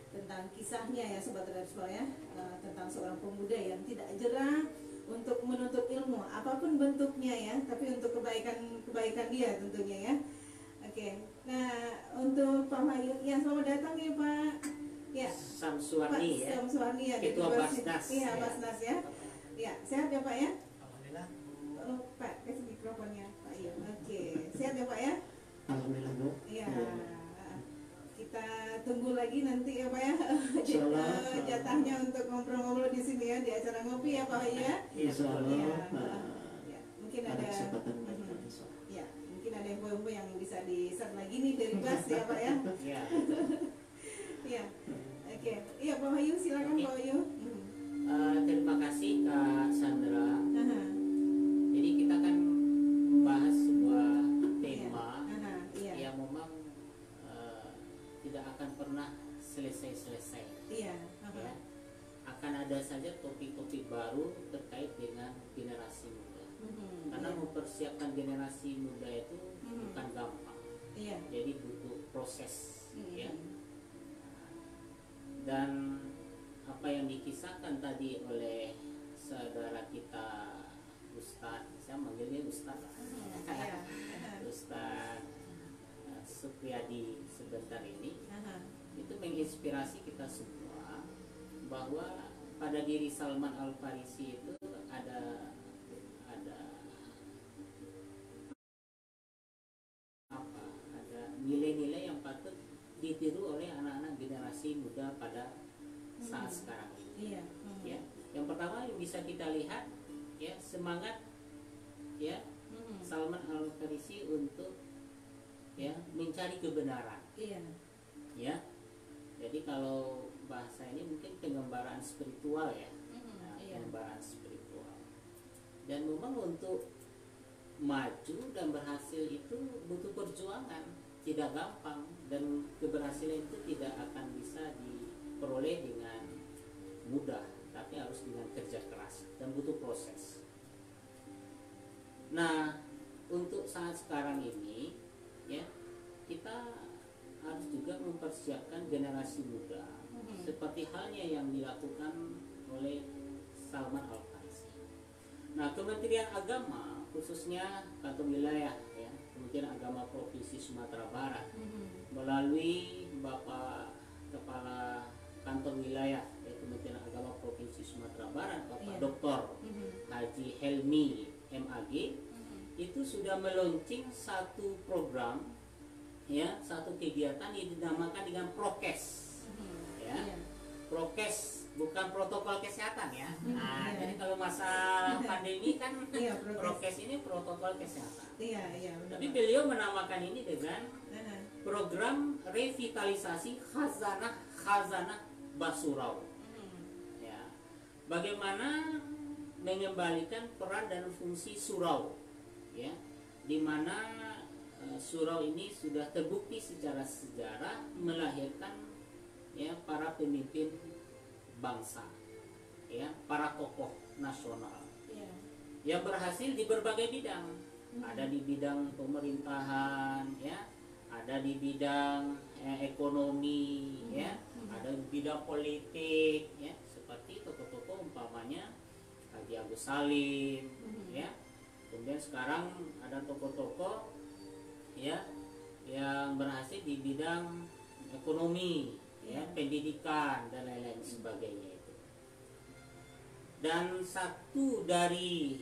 tentang kisahnya ya Sobat Respon ya, tentang seorang pemuda yang tidak jerah untuk menuntut ilmu apapun bentuknya ya, tapi untuk kebaikan dia tentunya ya. Oke, nah untuk Pak Mayu, ya selamat datang ya Pak. Ya, Samsuarni Pak ya, Samsuarni ya, Ketua Basnas. Iya, Basnas ya. Ya, sehat ya Pak ya. Alhamdulillah. Oh, Pak, kasih mikrofonnya Pak Iyo. Oke, sehat ya Pak ya. Alhamdulillah Bu. Iya. Kita tunggu lagi nanti ya Pak ya, Insyaallah. jatahnya untuk ngobrol-ngobrol di sini ya, di acara ngopi ya Pak ya. Insyaallah. Ya, mungkin Ada ada kesempatan baik insyaallah. ya, mungkin ada info-info yang bisa di-share lagi nih dari Bas ya Pak ya. Ya. Iya. Oke. Iya Pak Wahyu, silakan Pak Wahyu. Terima kasih Kak Sandra. Aha. Jadi kita kan membahas sebuah tema Aha, iya. yang memang tidak akan pernah selesai-selesai. Iya. Ya. Aha. Akan ada saja topik-topik baru terkait dengan generasi muda. Karena Iya. mempersiapkan generasi muda itu bukan gampang. Iya. Jadi butuh proses, ya. Mhm. Dan apa yang dikisahkan tadi oleh saudara kita Ustadz, saya manggilnya Ustadz lah. Iya. Aha. Ustadz Supriyadi sebentar ini Aha. itu menginspirasi kita semua bahwa pada diri Salman Al-Farisi itu ada apa? Ada nilai-nilai yang patut ditiru oleh anak-anak generasi muda pada saat sekarang ini. Iya. Ya, yang pertama yang bisa kita lihat ya semangat ya Salman Al-Farisi untuk ya mencari kebenaran. Iya. Ya, jadi kalau bahasa ini mungkin pengembaraan spiritual ya. Nah, Iya. pengembaraan spiritual. Dan memang untuk maju dan berhasil itu butuh perjuangan, tidak gampang, dan keberhasilan itu tidak akan bisa diperoleh dengan mudah, tapi harus dengan kerja keras dan butuh proses. Nah, untuk saat sekarang ini ya, kita harus juga mempersiapkan generasi muda seperti halnya yang dilakukan oleh Salman Al-Farisi. Nah, Kementerian Agama khususnya kantor wilayah ya, Kementerian Agama Provinsi Sumatera Barat melalui Bapak Kepala Kantor Wilayah ya, Kementerian Agama Provinsi Sumatera Barat, Bapak Iya. Dr. Haji Helmi MAG, itu sudah meluncing satu program ya, satu kegiatan yang dinamakan dengan prokes ya. Iya. Prokes bukan protokol kesehatan ya. Nah, Iya. jadi kalau masa pandemi kan Iya, prokes ini protokol kesehatan. Iya, iya, benar. Tapi beliau menamakan ini dengan Aha. program revitalisasi khazanah Basurau. Ya, bagaimana mengembalikan peran dan fungsi surau, ya, di mana surau ini sudah terbukti secara sejarah melahirkan ya para pemimpin bangsa, ya, para tokoh nasional Iya. yang berhasil di berbagai bidang. Ada di bidang pemerintahan, ya, ada di bidang ekonomi, ya, ada di bidang politik, ya, seperti tokoh-tokoh umpamanya Haji Agus Salim, ya. Kemudian sekarang ada tokoh-tokoh ya yang berhasil di bidang ekonomi, ya, pendidikan dan lain-lain sebagainya itu. Dan satu dari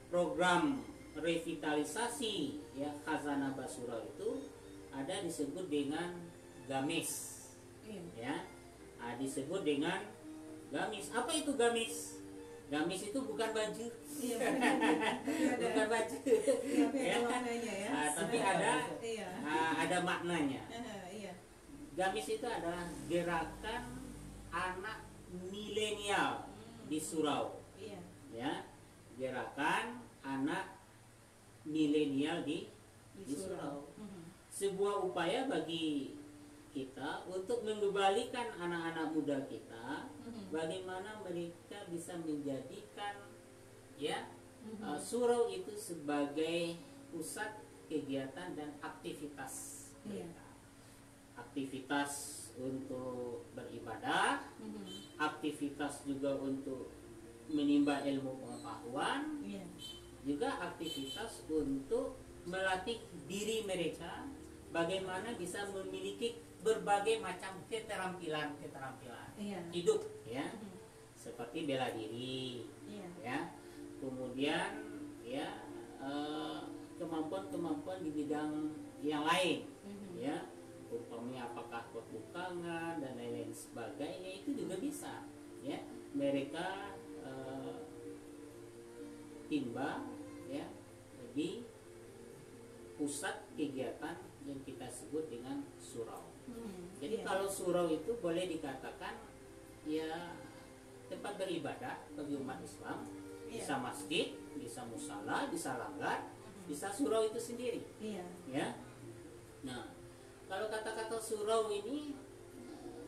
program revitalisasi ya Khazanah Basurau itu ada disebut dengan Gamis, Iya. ya, disebut dengan Gamis. Apa itu Gamis? Gamis itu bukan baju, Iya, benar. bukan baju, Iya, tapi ya. ada maknanya ya. Tapi ada Iya. ada maknanya. Aha, iya. Gamis itu adalah gerakan anak milenial di Surau, Iya. ya, gerakan anak milenial di Surau. Sebuah upaya bagi kita untuk mengembalikan anak-anak muda kita, bagaimana mereka bisa menjadikan ya surau itu sebagai pusat kegiatan dan aktivitas mereka. Aktivitas untuk beribadah, aktivitas juga untuk menimba ilmu pengetahuan, Iya. juga aktivitas untuk melatih diri mereka bagaimana bisa memiliki berbagai macam keterampilan Iya. hidup, ya, seperti bela diri, Iya. ya, kemudian ya kemampuan-kemampuan di bidang yang lain, ya, umpamanya apakah perbukangan dan lain-lain sebagainya itu juga bisa, ya, mereka timba ya di pusat kegiatan yang kita sebut dengan surau. Jadi Iya. kalau surau itu boleh dikatakan ya tempat beribadah bagi umat Islam, Iya. bisa masjid, bisa musala, bisa langgar, bisa surau itu sendiri, Iya. ya. Nah, kalau kata-kata surau ini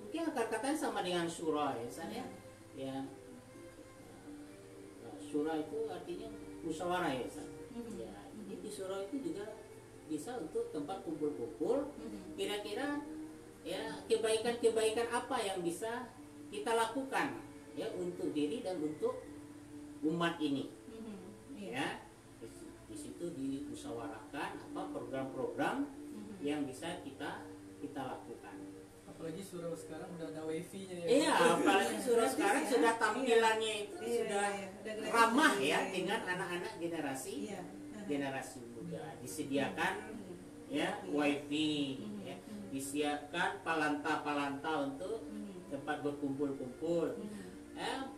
mungkin kata-katanya sama dengan syura ya, saya. Ya. Syura itu artinya musyawarah ya, San. Ya, jadi di surau itu juga bisa untuk tempat kumpul-kumpul. Kira-kira ya kebaikan-kebaikan apa yang bisa kita lakukan ya untuk diri dan untuk umat ini. Iya. Ya, di situ dimusyawarahkan apa program-program yang bisa kita lakukan. Apalagi surau sekarang udah ada wifi-nya ya. Iya, apalagi surau sekarang ya. sudah tampilannya itu Iya, sudah iya. Udah gratis. ramah ya Iya, dengan iya. anak-anak generasi Iya. generasi muda. Disediakan ya wifi, ya, disediakan palanta-palanta untuk tempat berkumpul-kumpul.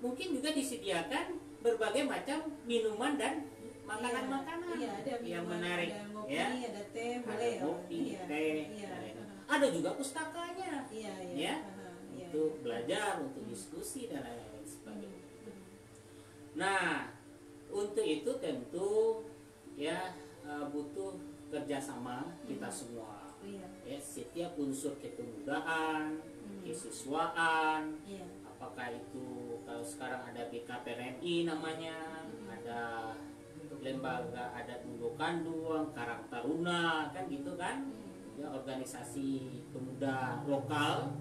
Mungkin juga disediakan berbagai macam minuman dan makanan-makanan Iya, ada yang minuman, menarik, ada ngopi, ya. ada teh, Ada boleh ya. kopi, Iya. teh, Iya. dan lain-lain. Ada juga pustakanya, Iya, iya. ya, Aha, iya. untuk belajar, untuk diskusi dan lain-lain sebagainya. Nah, untuk itu tentu ya butuh kerjasama kita semua. Iya. Ya, setiap unsur kepemudaan, kesiswaan, Iya. apakah itu kalau sekarang ada BKPRMI namanya, ada lembaga adat Mungo Kanduang, Karang Taruna, kan gitu kan, ya, organisasi pemuda lokal,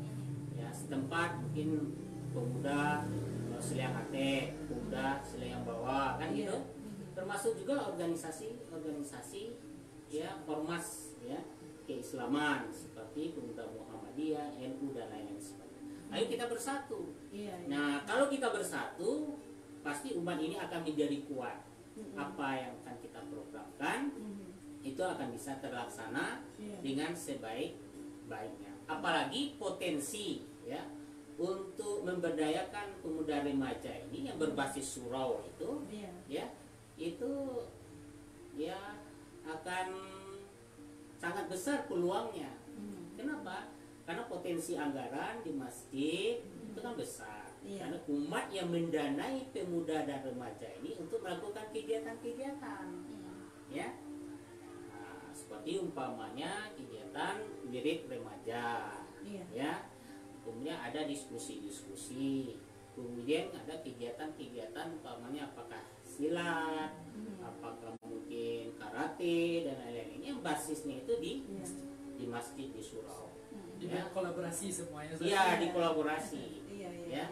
ya setempat mungkin pemuda Seliang Ate, pemuda Seliang Bawah, kan Iya. gitu, termasuk juga organisasi ya ormas ya keislaman seperti Pemuda Muhammadiyah, NU dan lain-lain sebagainya. Ayo kita bersatu. Iya. Iya. Nah, kalau kita bersatu, pasti umat ini akan menjadi kuat. Apa yang akan kita programkan itu akan bisa terlaksana Iya. dengan sebaik-baiknya. Apalagi potensi ya untuk memberdayakan pemuda remaja ini yang berbasis surau itu, Iya. ya, itu ya akan sangat besar peluangnya. Kenapa? Karena potensi anggaran di masjid itu kan besar. Iya. Karena umat yang mendanai pemuda dan remaja ini untuk melakukan kegiatan-kegiatan, ya. Nah, seperti umpamanya kegiatan wirid remaja, Iya. ya. Kemudian ada diskusi-diskusi. Kemudian ada kegiatan-kegiatan umpamanya apakah silat, apakah mungkin karate dan lain-lain. Ini yang basisnya itu Iya. di masjid, di surau. Jadi Ya. kolaborasi semuanya. Iya, dikolaborasi. Iya, iya. Ya.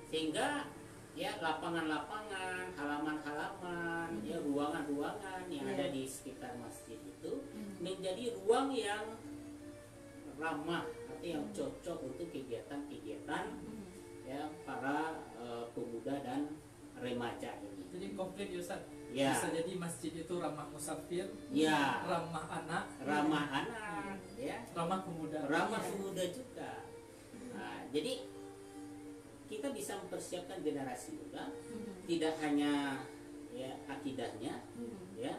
Sehingga ya lapangan-lapangan, halaman-halaman, ya ruangan-ruangan yang Iya. ada di sekitar masjid itu menjadi ruang yang ramah atau yang cocok untuk kegiatan-kegiatan ya para pemuda dan remaja ini. Jadi komplit ya Ustaz. Ya. Bisa jadi masjid itu ramah musafir, Ya, ramah anak, ramah anak, ya, ramah pemuda. ramah pemuda juga. Nah, jadi kita bisa mempersiapkan generasi muda tidak hanya ya akidahnya, ya,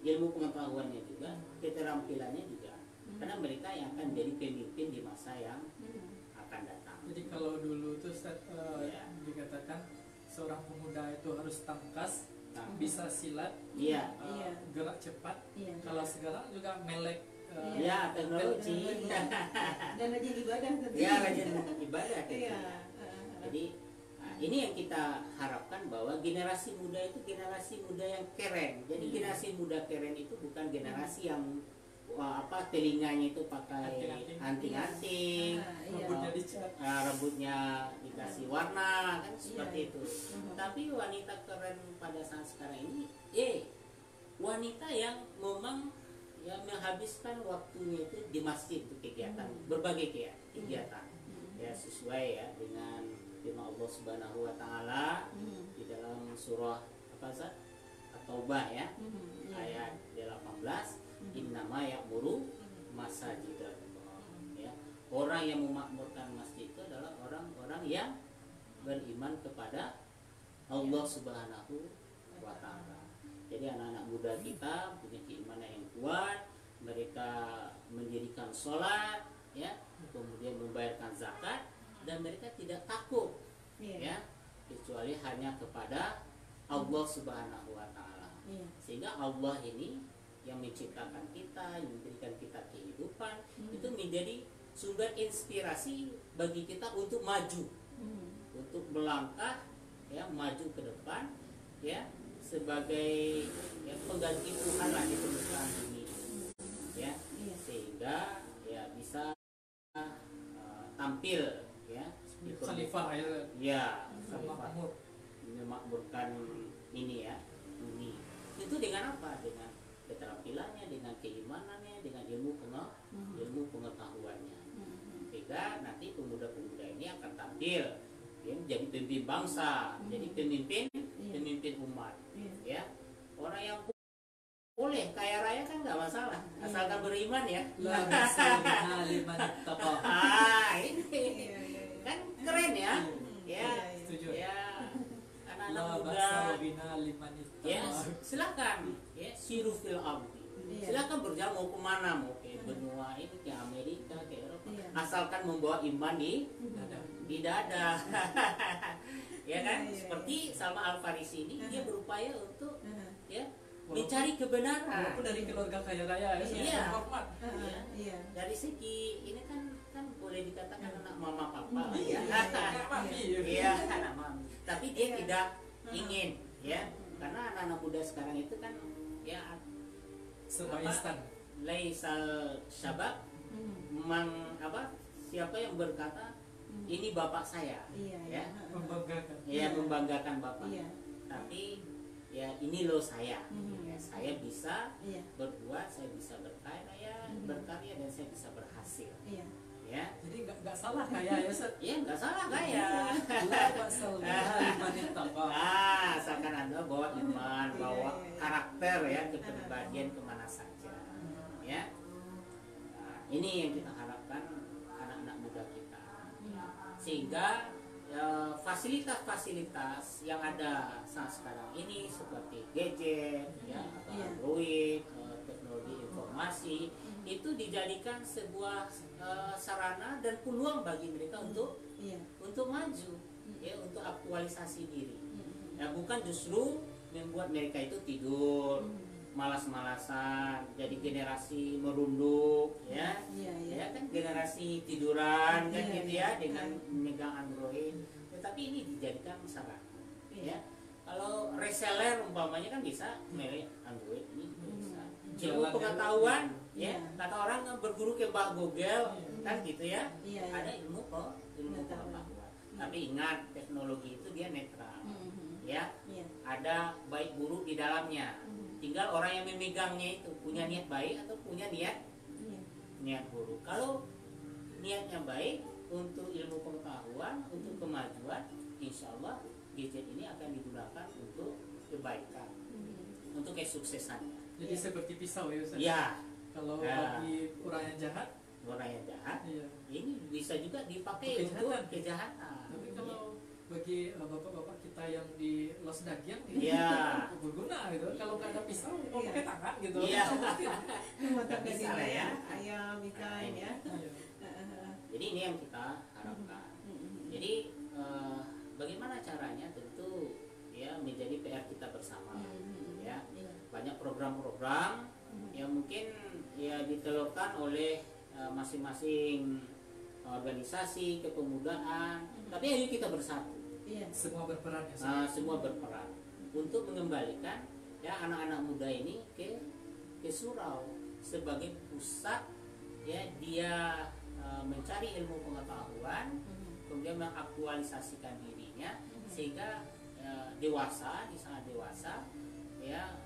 ilmu pengetahuannya juga, keterampilannya juga. Karena mereka yang akan jadi pemimpin di masa yang akan datang. Jadi kalau dulu tuh Ustaz, Ya. dikatakan seorang pemuda itu harus tangkas, Nah, bisa silat, iya, Iya. gerak cepat. Iya. Kalau sekarang juga melek ya teknologi, Dan rajin ibadah tentunya. ya rajin ibadah. Iya. Jadi ini yang kita harapkan bahwa generasi muda itu generasi muda yang keren. Jadi generasi muda keren itu bukan generasi yang telinganya itu pakai Anting-anting. anting-anting, Iya. rambutnya dicat. rambutnya dikasih warna kan seperti Iya. itu. Tapi wanita keren pada saat sekarang ini, wanita yang memang ya menghabiskan waktunya itu di masjid untuk kegiatan berbagai kegiatan, ya sesuai ya dengan firman Allah Subhanahu Wa Taala di dalam surah apa Zat? At-Taubah ya, ayat 18. Innama ya'muru masajidallah, ya. Orang yang memakmurkan masjid itu adalah orang-orang yang beriman kepada Allah Subhanahu wa Ta'ala. Jadi anak-anak muda kita punya keimanan yang kuat, mereka mendirikan sholat, ya, kemudian membayarkan zakat, dan mereka tidak takut, ya, kecuali hanya kepada Allah Subhanahu wa Ta'ala. Sehingga Allah ini yang menciptakan kita, yang memberikan kita kehidupan, itu menjadi sumber inspirasi bagi kita untuk maju, untuk melangkah, ya, maju ke depan, ya, sebagai ya, pengganti Tuhan lah di permukaan bumi, ya, sehingga ya bisa tampil, ya, di Khalifah ya, sama khalifah, makmur. memakmurkan ini ya, bumi. Itu dengan apa? Dengan keterampilannya, dengan keimanannya, dengan ilmu pengetahuannya. Sehingga nanti pemuda-pemuda ini akan tampil ya, menjadi pemimpin bangsa, jadi pemimpin umat, ya. Orang yang boleh kaya raya kan nggak masalah, asalkan beriman ya. La basalna liman ittaqa. Ini kan keren ya, ya, Setuju. ya. Anak-anak La muda, basalna liman ittaqa. ya, silakan, ya, siru fil ardi. Silakan berjalan mau kemana, mau ke benua ini, ke Amerika, ke Eropa, asalkan membawa iman di dada. Ya kan, seperti Salman Al Farisi ini, dia berupaya untuk ya mencari kebenaran. Walaupun dari keluarga kaya raya ya, Iya. hormat. Iya. Dari segi ini kan boleh dikatakan anak mama papa, Iya, ya. kayak mami. Iya, anak mami. Tapi dia tidak ingin, ya, karena anak-anak muda sekarang itu kan ya Serba apa? instan. Laisal syabab siapa yang berkata ini bapak saya, ya, Membanggakan. ya membanggakan bapak. Iya. Tapi ya ini loh saya, ya, saya bisa Iya. berbuat, saya bisa berkarya dan saya bisa berhasil, Iya. ya. Jadi nggak salah kaya ya Ustaz. Ya nggak salah kaya. La basalna liman ittaqa. Asalkan Anda bawa iman, bawa karakter ya, kepribadian kemana saja, ya. Nah, ini yang kita harapkan anak-anak muda kita. sehingga fasilitas-fasilitas yang ada saat sekarang ini seperti gadget, ya, atau Iya. Android, teknologi informasi itu dijadikan sebuah sarana dan peluang bagi mereka untuk Iya. maju, ya, untuk aktualisasi diri. Ya, bukan justru membuat mereka itu tidur, malas-malasan, jadi generasi merunduk, ya. Iya, iya. Ya kan generasi tiduran kan Iya, gitu iya. ya dengan memegang Android. Tetapi ini dijadikan sarana. Iya. Ya. Kalau reseller umpamanya kan bisa milih Android ini juga bisa. Ilmu Jalannya pengetahuan, Iya. ya, kata orang berguru ke Mbah Google, kan gitu ya. Iya, iya. Ada ilmu pengetahuan. Tapi ingat teknologi itu dia netral, ya. Iya. Ada baik buruk di dalamnya. Tinggal orang yang memegangnya itu punya niat baik atau punya Iya. niat buruk. Kalau niatnya baik untuk ilmu pengetahuan, untuk kemajuan, insya Allah gadget ini akan digunakan untuk kebaikan, untuk kesuksesannya. Jadi seperti pisau ya Ustaz. Ya, Kalau Ya. bagi orang yang jahat, orang yang jahat iya. ini bisa juga dipakai Kejahatan. untuk kejahatan. Tapi kalau bagi bapak-bapak kita yang di Los Dagiang Iya. berguna gitu. Kalau nggak ada pisau, mau Iya. pakai tangan gitu. Iya. Mata Bisa gadisnya lah ya. ayam ikan ya. Iya. Jadi ini yang kita harapkan. Jadi bagaimana caranya tentu ya menjadi PR kita bersama. Ya, banyak program-program yang mungkin ya ditelurkan oleh masing-masing organisasi kepemudaan. Tapi ayo kita bersatu. Iya. Semua berperan ya Ustaz. Semua berperan untuk mengembalikan ya anak-anak muda ini ke surau sebagai pusat ya dia mencari ilmu pengetahuan, kemudian mengaktualisasikan dirinya sehingga dewasa, di saat dewasa ya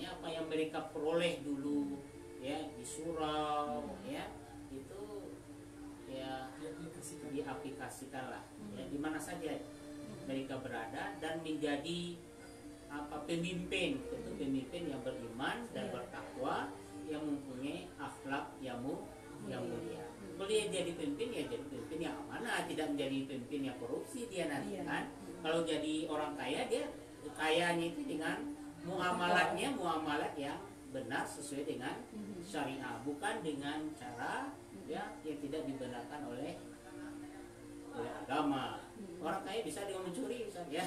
apa yang mereka peroleh dulu ya di surau ya itu ya diaplikasikan lah ya di mana saja mereka berada dan menjadi pemimpin, tentu pemimpin yang beriman dan bertakwa yang mempunyai akhlak yang mulia. Kalau dia jadi pemimpin ya jadi pemimpin yang amanah, tidak menjadi pemimpin yang korupsi dia nanti kan. Kalau jadi orang kaya dia kayanya itu dengan muamalat yang benar sesuai dengan syariah, bukan dengan cara ya yang tidak dibenarkan oleh agama. Orang kaya bisa dia mencuri ya.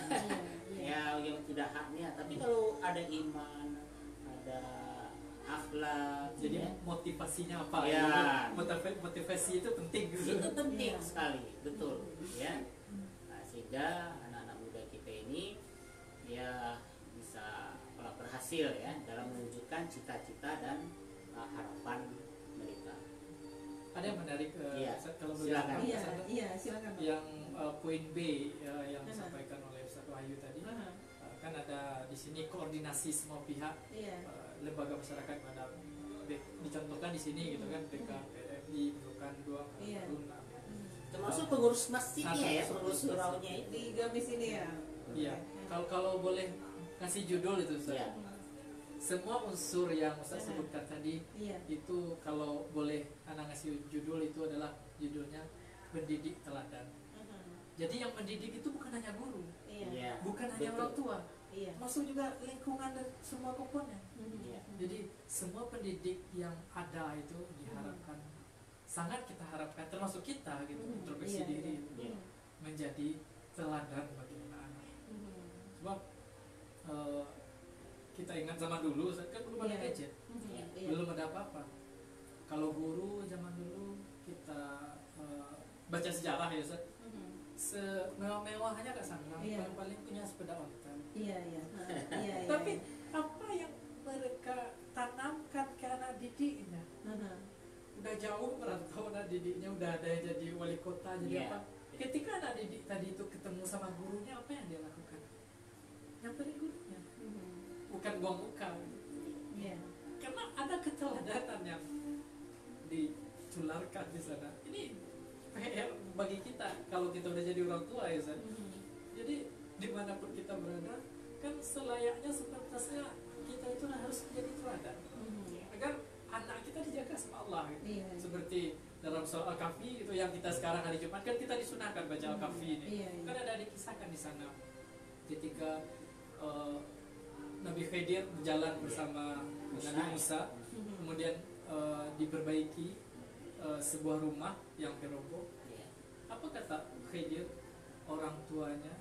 Ya yang tidak haknya, tapi kalau ada iman, ada akhlak, Jadi ya, motivasinya apa? Ya. Motivasi itu penting gitu. itu penting sekali, betul ya. Nah, sehingga anak-anak muda kita ini ya bisa berhasil ya dalam mewujudkan cita-cita dan harapan mereka. Ada yang menarik Iya. Ustaz, kalau Silakan. boleh Iya, Ustaz, iya, silakan. Pak. yang poin B yang Aha. disampaikan oleh Ustaz Wahyu tadi. Aha. Kan ada di sini koordinasi semua pihak, Iya. lembaga masyarakat mana dicontohkan di sini gitu kan, BKPMI, Pelukan Doang, Iya. Luna. Termasuk pengurus masjidnya ya, pengurus suraunya itu. Di gamis ini ya. Iya. Kalau boleh kasih judul itu Ustaz. Iya. Semua unsur yang Ustaz Aha. sebutkan tadi Iya. itu kalau boleh anak ngasih judul itu adalah judulnya pendidik teladan. Jadi yang mendidik itu bukan hanya guru, Iya. Iya. bukan hanya Betul. orang tua, Iya. masuk juga lingkungan dan semua komponen. Iya. Jadi semua pendidik yang ada itu diharapkan, sangat kita harapkan, termasuk kita gitu, introspeksi Iya, diri Iya. menjadi teladan bagi anak-anak. Sebab kita ingat zaman dulu kan belum ada Iya. gadget, Iya. belum ada apa-apa. Kalau guru zaman dulu kita baca sejarah ya Ustaz, semewah-mewahnya gak sangka, Iya. paling punya sepeda ontel. Iya, iya. Iya, iya. Tapi apa yang mereka tanamkan ke anak didiknya? Udah jauh merantau anak didiknya, udah ada yang jadi wali kota, jadi Iya. apa? Ketika anak didik tadi itu ketemu sama gurunya, apa yang dia lakukan? Nyamperin gurunya, bukan buang muka. Iya. Karena ada keteladanan yang ditularkan di sana. Ini PR bagi kita kalau kita udah jadi orang tua ya Ustaz. Jadi dimanapun kita berada, kan selayaknya sepantasnya kita itu harus menjadi teladan agar anak kita dijaga sama Allah gitu. Iya. Seperti dalam surah Al-Kahfi itu yang kita sekarang hari Jumat kan kita disunahkan baca Al-Kahfi ini. Iya, iya. Kan ada dikisahkan di sana ketika Nabi Khidir berjalan bersama Nabi Musa, kemudian diperbaiki sebuah rumah yang roboh. Ya. Apa kata Khidir? Orang tuanya,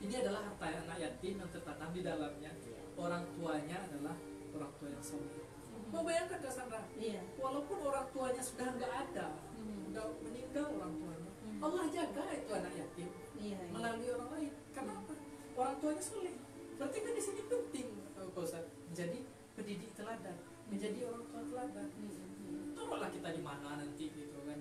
ini adalah harta anak yatim yang tertanam di dalamnya. Orang tuanya adalah orang tua yang soleh. Mau bayangkan Cassandra, Iya. walaupun orang tuanya sudah nggak ada, sudah meninggal orang tuanya, Allah jaga itu anak yatim Iya. melalui orang lain. Kenapa? Orang tuanya soleh. Berarti kan di sini penting, Pak Ustaz, menjadi pendidik teladan, menjadi orang tua teladan. Taruhlah kita di mana nanti gitu kan,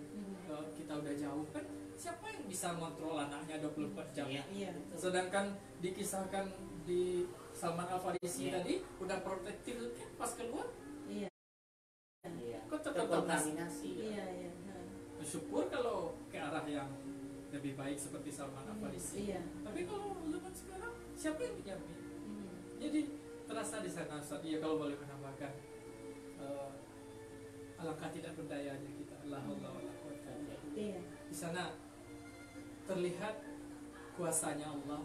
kita udah jauh kan, siapa yang bisa ngontrol anaknya 24 jam? Iya. Iya. Sedangkan dikisahkan di Salman Al-Farisi Iya. tadi udah protektif kan pas keluar, Iya. Iya. kok tetap Terkontaminasi. Iya. Iya. bersyukur kalau ke arah yang lebih baik seperti Salman Al-Farisi. Iya. Tapi kalau zaman sekarang siapa yang menjamin? Jadi terasa di sana Ustaz, ya kalau boleh menambahkan, alangkah tidak berdayanya kita. La haula wala quwwata illa billah. Iya. Di sana terlihat kuasanya Allah.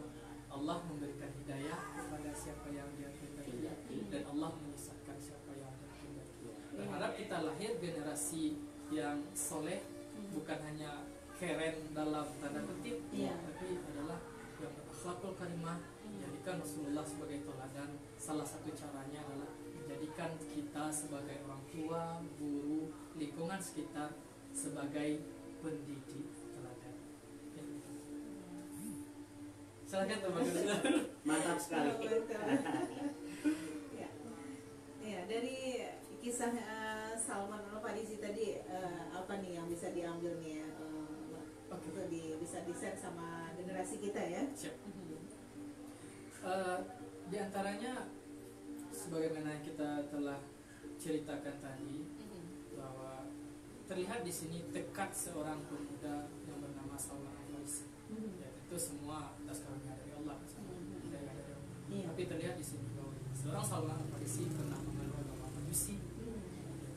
Allah memberikan hidayah kepada siapa yang Dia kehendaki dan Allah menyesatkan siapa yang Dia kehendaki. Berharap kita lahir generasi yang soleh, bukan hanya keren dalam tanda kutip, Iya. tapi adalah yang berakhlakul karimah, menjadikan Rasulullah sebagai teladan. Salah satu caranya adalah menjadikan kita sebagai orang tua, guru, lingkungan sekitar sebagai pendidik teladan. Silakan Teman Guru. Mantap sekali. Ya. Ya, dari kisah Salman Al-Farisi tadi, apa nih yang bisa diambil nih ya, untuk bisa di-share sama generasi kita ya? Siap. Di antaranya sebagaimana yang kita telah ceritakan tadi, bahwa terlihat di sini tekad seorang pemuda yang bernama Salman Al-Farisi. Ya, tentu semua atas karunia dari Allah, hidayah dari Allah. Iya. Tapi terlihat di sini bahwa seorang Salman Al-Farisi pernah mengenal agama Majusi,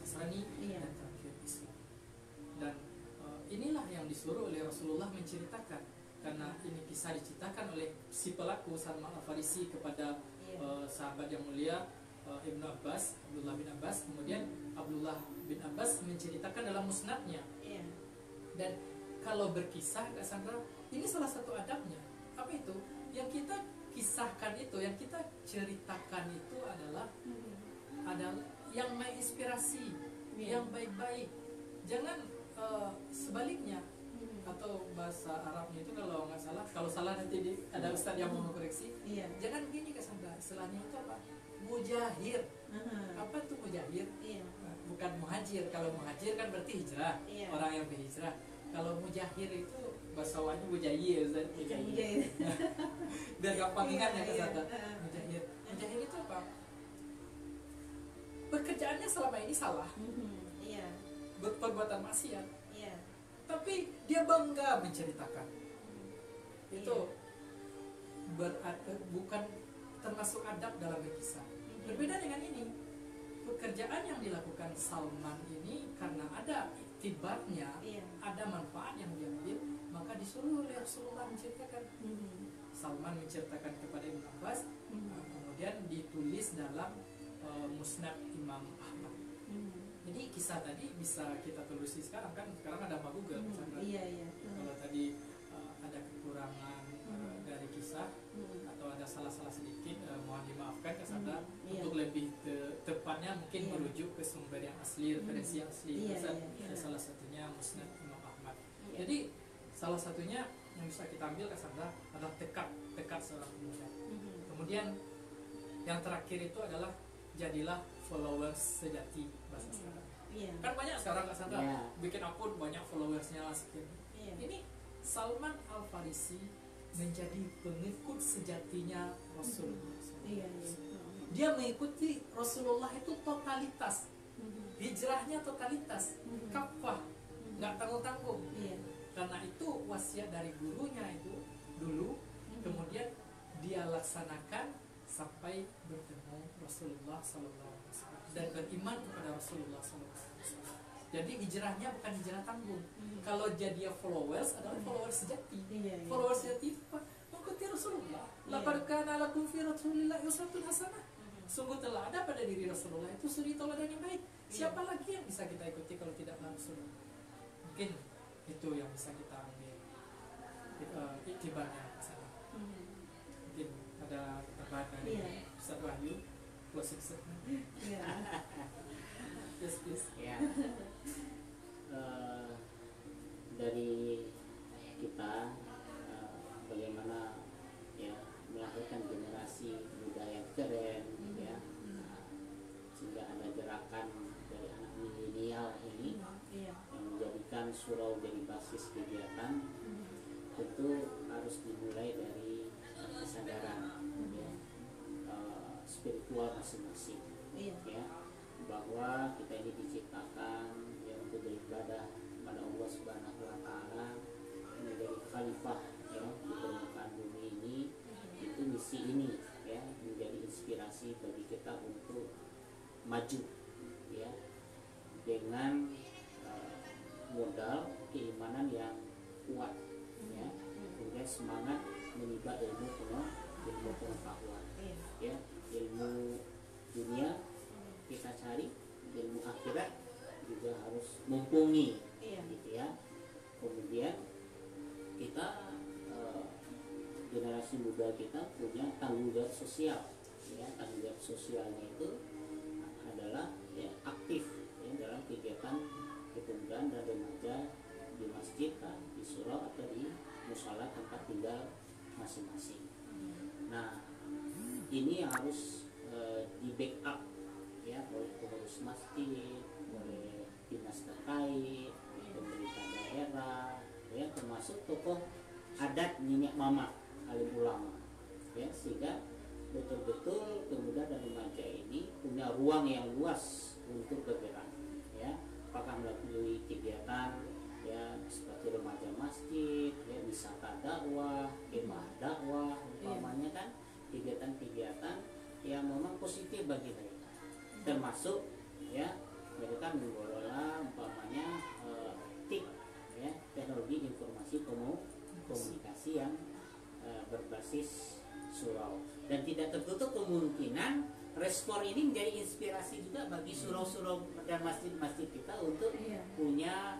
Nasrani, Iya. dan terakhir Islam. Dan inilah yang disuruh oleh Rasulullah menceritakan, karena ini kisah diceritakan oleh si pelaku Salman Al-Farisi kepada sahabat yang mulia Ibnu Abbas, Abdullah bin Abbas. Kemudian Abdullah bin Abbas menceritakan dalam musnadnya. Iya. Dan kalau berkisah, Kak Sandra, ini salah satu adabnya. Apa itu? Yang kita kisahkan itu, yang kita ceritakan itu adalah yang menginspirasi, yang baik-baik. Jangan sebaliknya, atau bahasa Arabnya itu kalau nggak salah, kalau salah nanti ada ustadz yang mau koreksi. Iya. Jangan begini Kak Sandra, istilahnya itu apa? Mujahir. Apa tuh mujahir? Iya. Bukan muhajir. Kalau muhajir kan berarti hijrah, Iya. orang yang berhijrah. Kalau mujahir itu bahasa Wanya mujahir, Ustaz. Mujahir. Biar gampang Iya, ingatnya Kak iya. Sandra. Mujahir. Mujahir itu apa? Pekerjaannya selama ini salah, Iya. perbuatan maksiat, Iya. tapi dia bangga menceritakan. Itu bukan termasuk adab dalam berkisah. Berbeda dengan ini, pekerjaan yang dilakukan Salman ini karena ada iktibarnya, Iya. ada manfaat yang diambil, maka disuruh oleh Rasulullah menceritakan. Salman menceritakan kepada Ibnu Abbas, kemudian ditulis dalam musnad Imam Ahmad. Jadi kisah tadi bisa kita telusuri sekarang kan, sekarang ada Google misalkan. Iya, iya. Kalau tadi ada kekurangan dari kisah atau ada salah-salah sedikit, mohon dimaafkan Kak Sandra. Iya. Untuk lebih tepatnya mungkin Iya. merujuk ke sumber yang asli, referensi yang asli. Iya, Ustaz. iya. Ada salah satunya musnad Imam Ahmad. Iya. Jadi salah satunya yang bisa kita ambil Kak Sandra adalah tekad seorang pemuda. Kemudian yang terakhir itu adalah jadilah followers sejati bahasa sekarang. Iya. Kan banyak sekarang Kak Sandra Iya. bikin akun banyak followersnya sekian. Iya. Ini Salman Al-Farisi menjadi pengikut sejatinya Rasulullah. Iya, iya. Dia mengikuti Rasulullah itu totalitas, hijrahnya totalitas, kafah, nggak tanggung-tanggung. Iya. Karena itu wasiat dari gurunya itu dulu, kemudian dia laksanakan sampai bertemu Rasulullah SAW dan beriman kepada Rasulullah SAW. Jadi hijrahnya bukan hijrah tanggung. Kalau jadi followers adalah followers sejati. Iya, iya. Followers sejati mengikuti Rasulullah. Laqad kana lakum fi Rasulillahi uswatun hasanah. Sungguh telah ada pada diri Rasulullah itu suri teladan yang baik. Siapa lagi yang bisa kita ikuti kalau tidak Rasulullah? Mungkin itu yang bisa kita ambil iktibarnya ke sana. Mungkin ada tambahan dari Ustaz Wahyu, closing statement. Iya. Yes, please. Ya. Dari kita bagaimana ya melahirkan generasi muda yang keren ya, sehingga ada gerakan dari anak milenial ini yang menjadikan surau jadi basis kegiatan. Tentu harus dimulai dari kesadaran ya, spiritual masing-masing ya, bahwa kita ini diciptakan ya untuk beribadah kepada Allah Subhanahu wa taala, menjadi khalifah ya di permukaan bumi ini. Itu misi ini ya menjadi inspirasi bagi kita untuk maju ya dengan modal keimanan yang kuat ya, kemudian semangat menimba ilmu pengetahuan ya, ilmu dunia kita cari, ilmu akhirat juga harus mumpuni gitu ya. Kemudian kita generasi muda kita punya tanggung jawab sosial ya. Tanggung jawab sosialnya itu adalah ya, aktif ya, dalam kegiatan kepemudaan dan remaja di masjid, di surau atau di musala tempat tinggal masing-masing. Nah ini harus di backup ya oleh pengurus masjid, oleh dinas terkait, pemerintah daerah ya, termasuk tokoh adat nenek mama, alim ulama ya, sehingga betul-betul pemuda dan remaja ini punya ruang yang luas untuk bergerak ya, apakah melalui kegiatan ya seperti remaja masjid ya, wisata dakwah, kemah dakwah umpamanya kan, kegiatan-kegiatan yang memang positif bagi mereka, termasuk ya mereka mengelola umpamanya TIK ya, teknologi informasi komunikasi yang berbasis surau, dan tidak tertutup kemungkinan respon ini menjadi inspirasi juga bagi surau-surau dan masjid-masjid kita untuk punya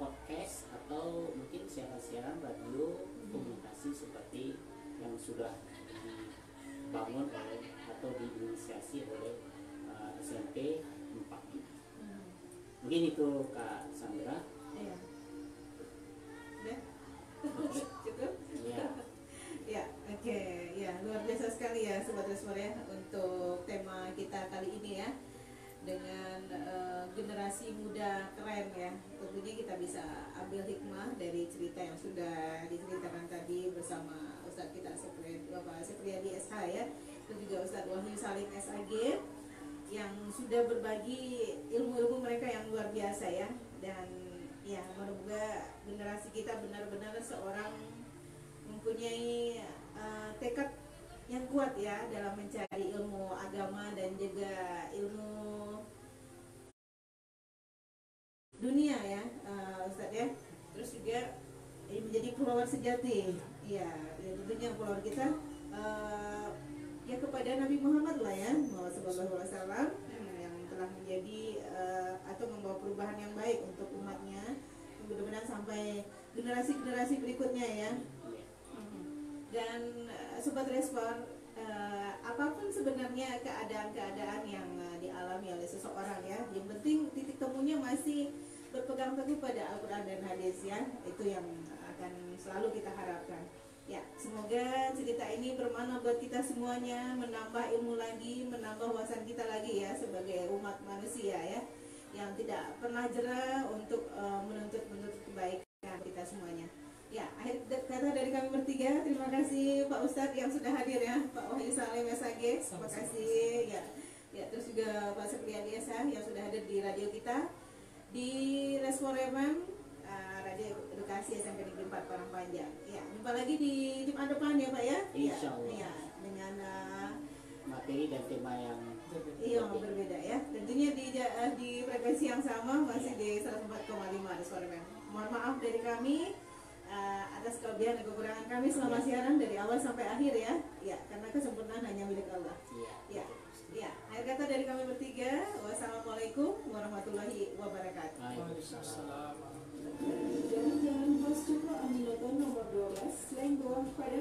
podcast atau mungkin siaran-siaran radio komunikasi seperti yang sudah dibangun oleh atau diinisiasi oleh SMP 4 ini. Mungkin itu Kak Sandra. Iya. Udah? Oke. Cukup? Ya. Ya, oke. Ya, luar biasa sekali ya Sobat Respon ya untuk tema kita kali ini ya. Dengan generasi muda keren ya. Tentunya kita bisa ambil hikmah dari cerita yang sudah diceritakan tadi bersama Ustadz kita Bapak Sepriyadi SH ya, dan juga Ustadz Wahyu Salim SAG yang sudah berbagi ilmu-ilmu mereka yang luar biasa ya. Dan ya, semoga generasi kita benar-benar seorang mempunyai tekad yang kuat ya dalam mencari ilmu agama dan juga ilmu dunia ya, Ustadz ya. Terus juga menjadi follower sejati ya, tentunya follower kita ya kepada Nabi Muhammad lah ya, Sallallahu Alaihi Wasallam, yang telah menjadi atau membawa perubahan yang baik untuk umatnya, mudah-mudahan sampai generasi-generasi berikutnya ya. Dan Sobat Respon, apapun sebenarnya keadaan-keadaan yang dialami oleh seseorang ya, yang penting titik temunya masih berpegang teguh pada Al-Quran dan Hadis ya, itu yang akan selalu kita harapkan. Ya, semoga cerita ini bermakna buat kita semuanya, menambah ilmu lagi, menambah wawasan kita lagi ya sebagai umat manusia ya, yang tidak pernah jera untuk menuntut kebaikan kita semuanya. Ya, akhir kata dari kami bertiga, terima kasih Pak Ustadz yang sudah hadir ya, Pak Wahyu Salim SAG, terima kasih ya. Ya, terus juga Pak Sepriyadi SH yang sudah hadir di radio kita di Respon FM, Radio Edukasi SMP Negeri 4 Parangpanjang. Ya, jumpa lagi di Jumat depan ya Pak ya. Insya Allah. Ya, dengan materi dan tema yang Iya, berbeda ya. Tentunya di frekuensi yang sama masih di 104,5 ada suara Mem. Mohon maaf dari kami atas kelebihan dan kekurangan kami selama siaran dari awal sampai akhir ya. Ya, karena kesempurnaan hanya milik Allah. iya. Ya, akhir kata dari kami bertiga. Wassalamualaikum warahmatullahi wabarakatuh. Waalaikumsalam. Dan jangan lupa juga Aminatun nomor 12 selain doa kepada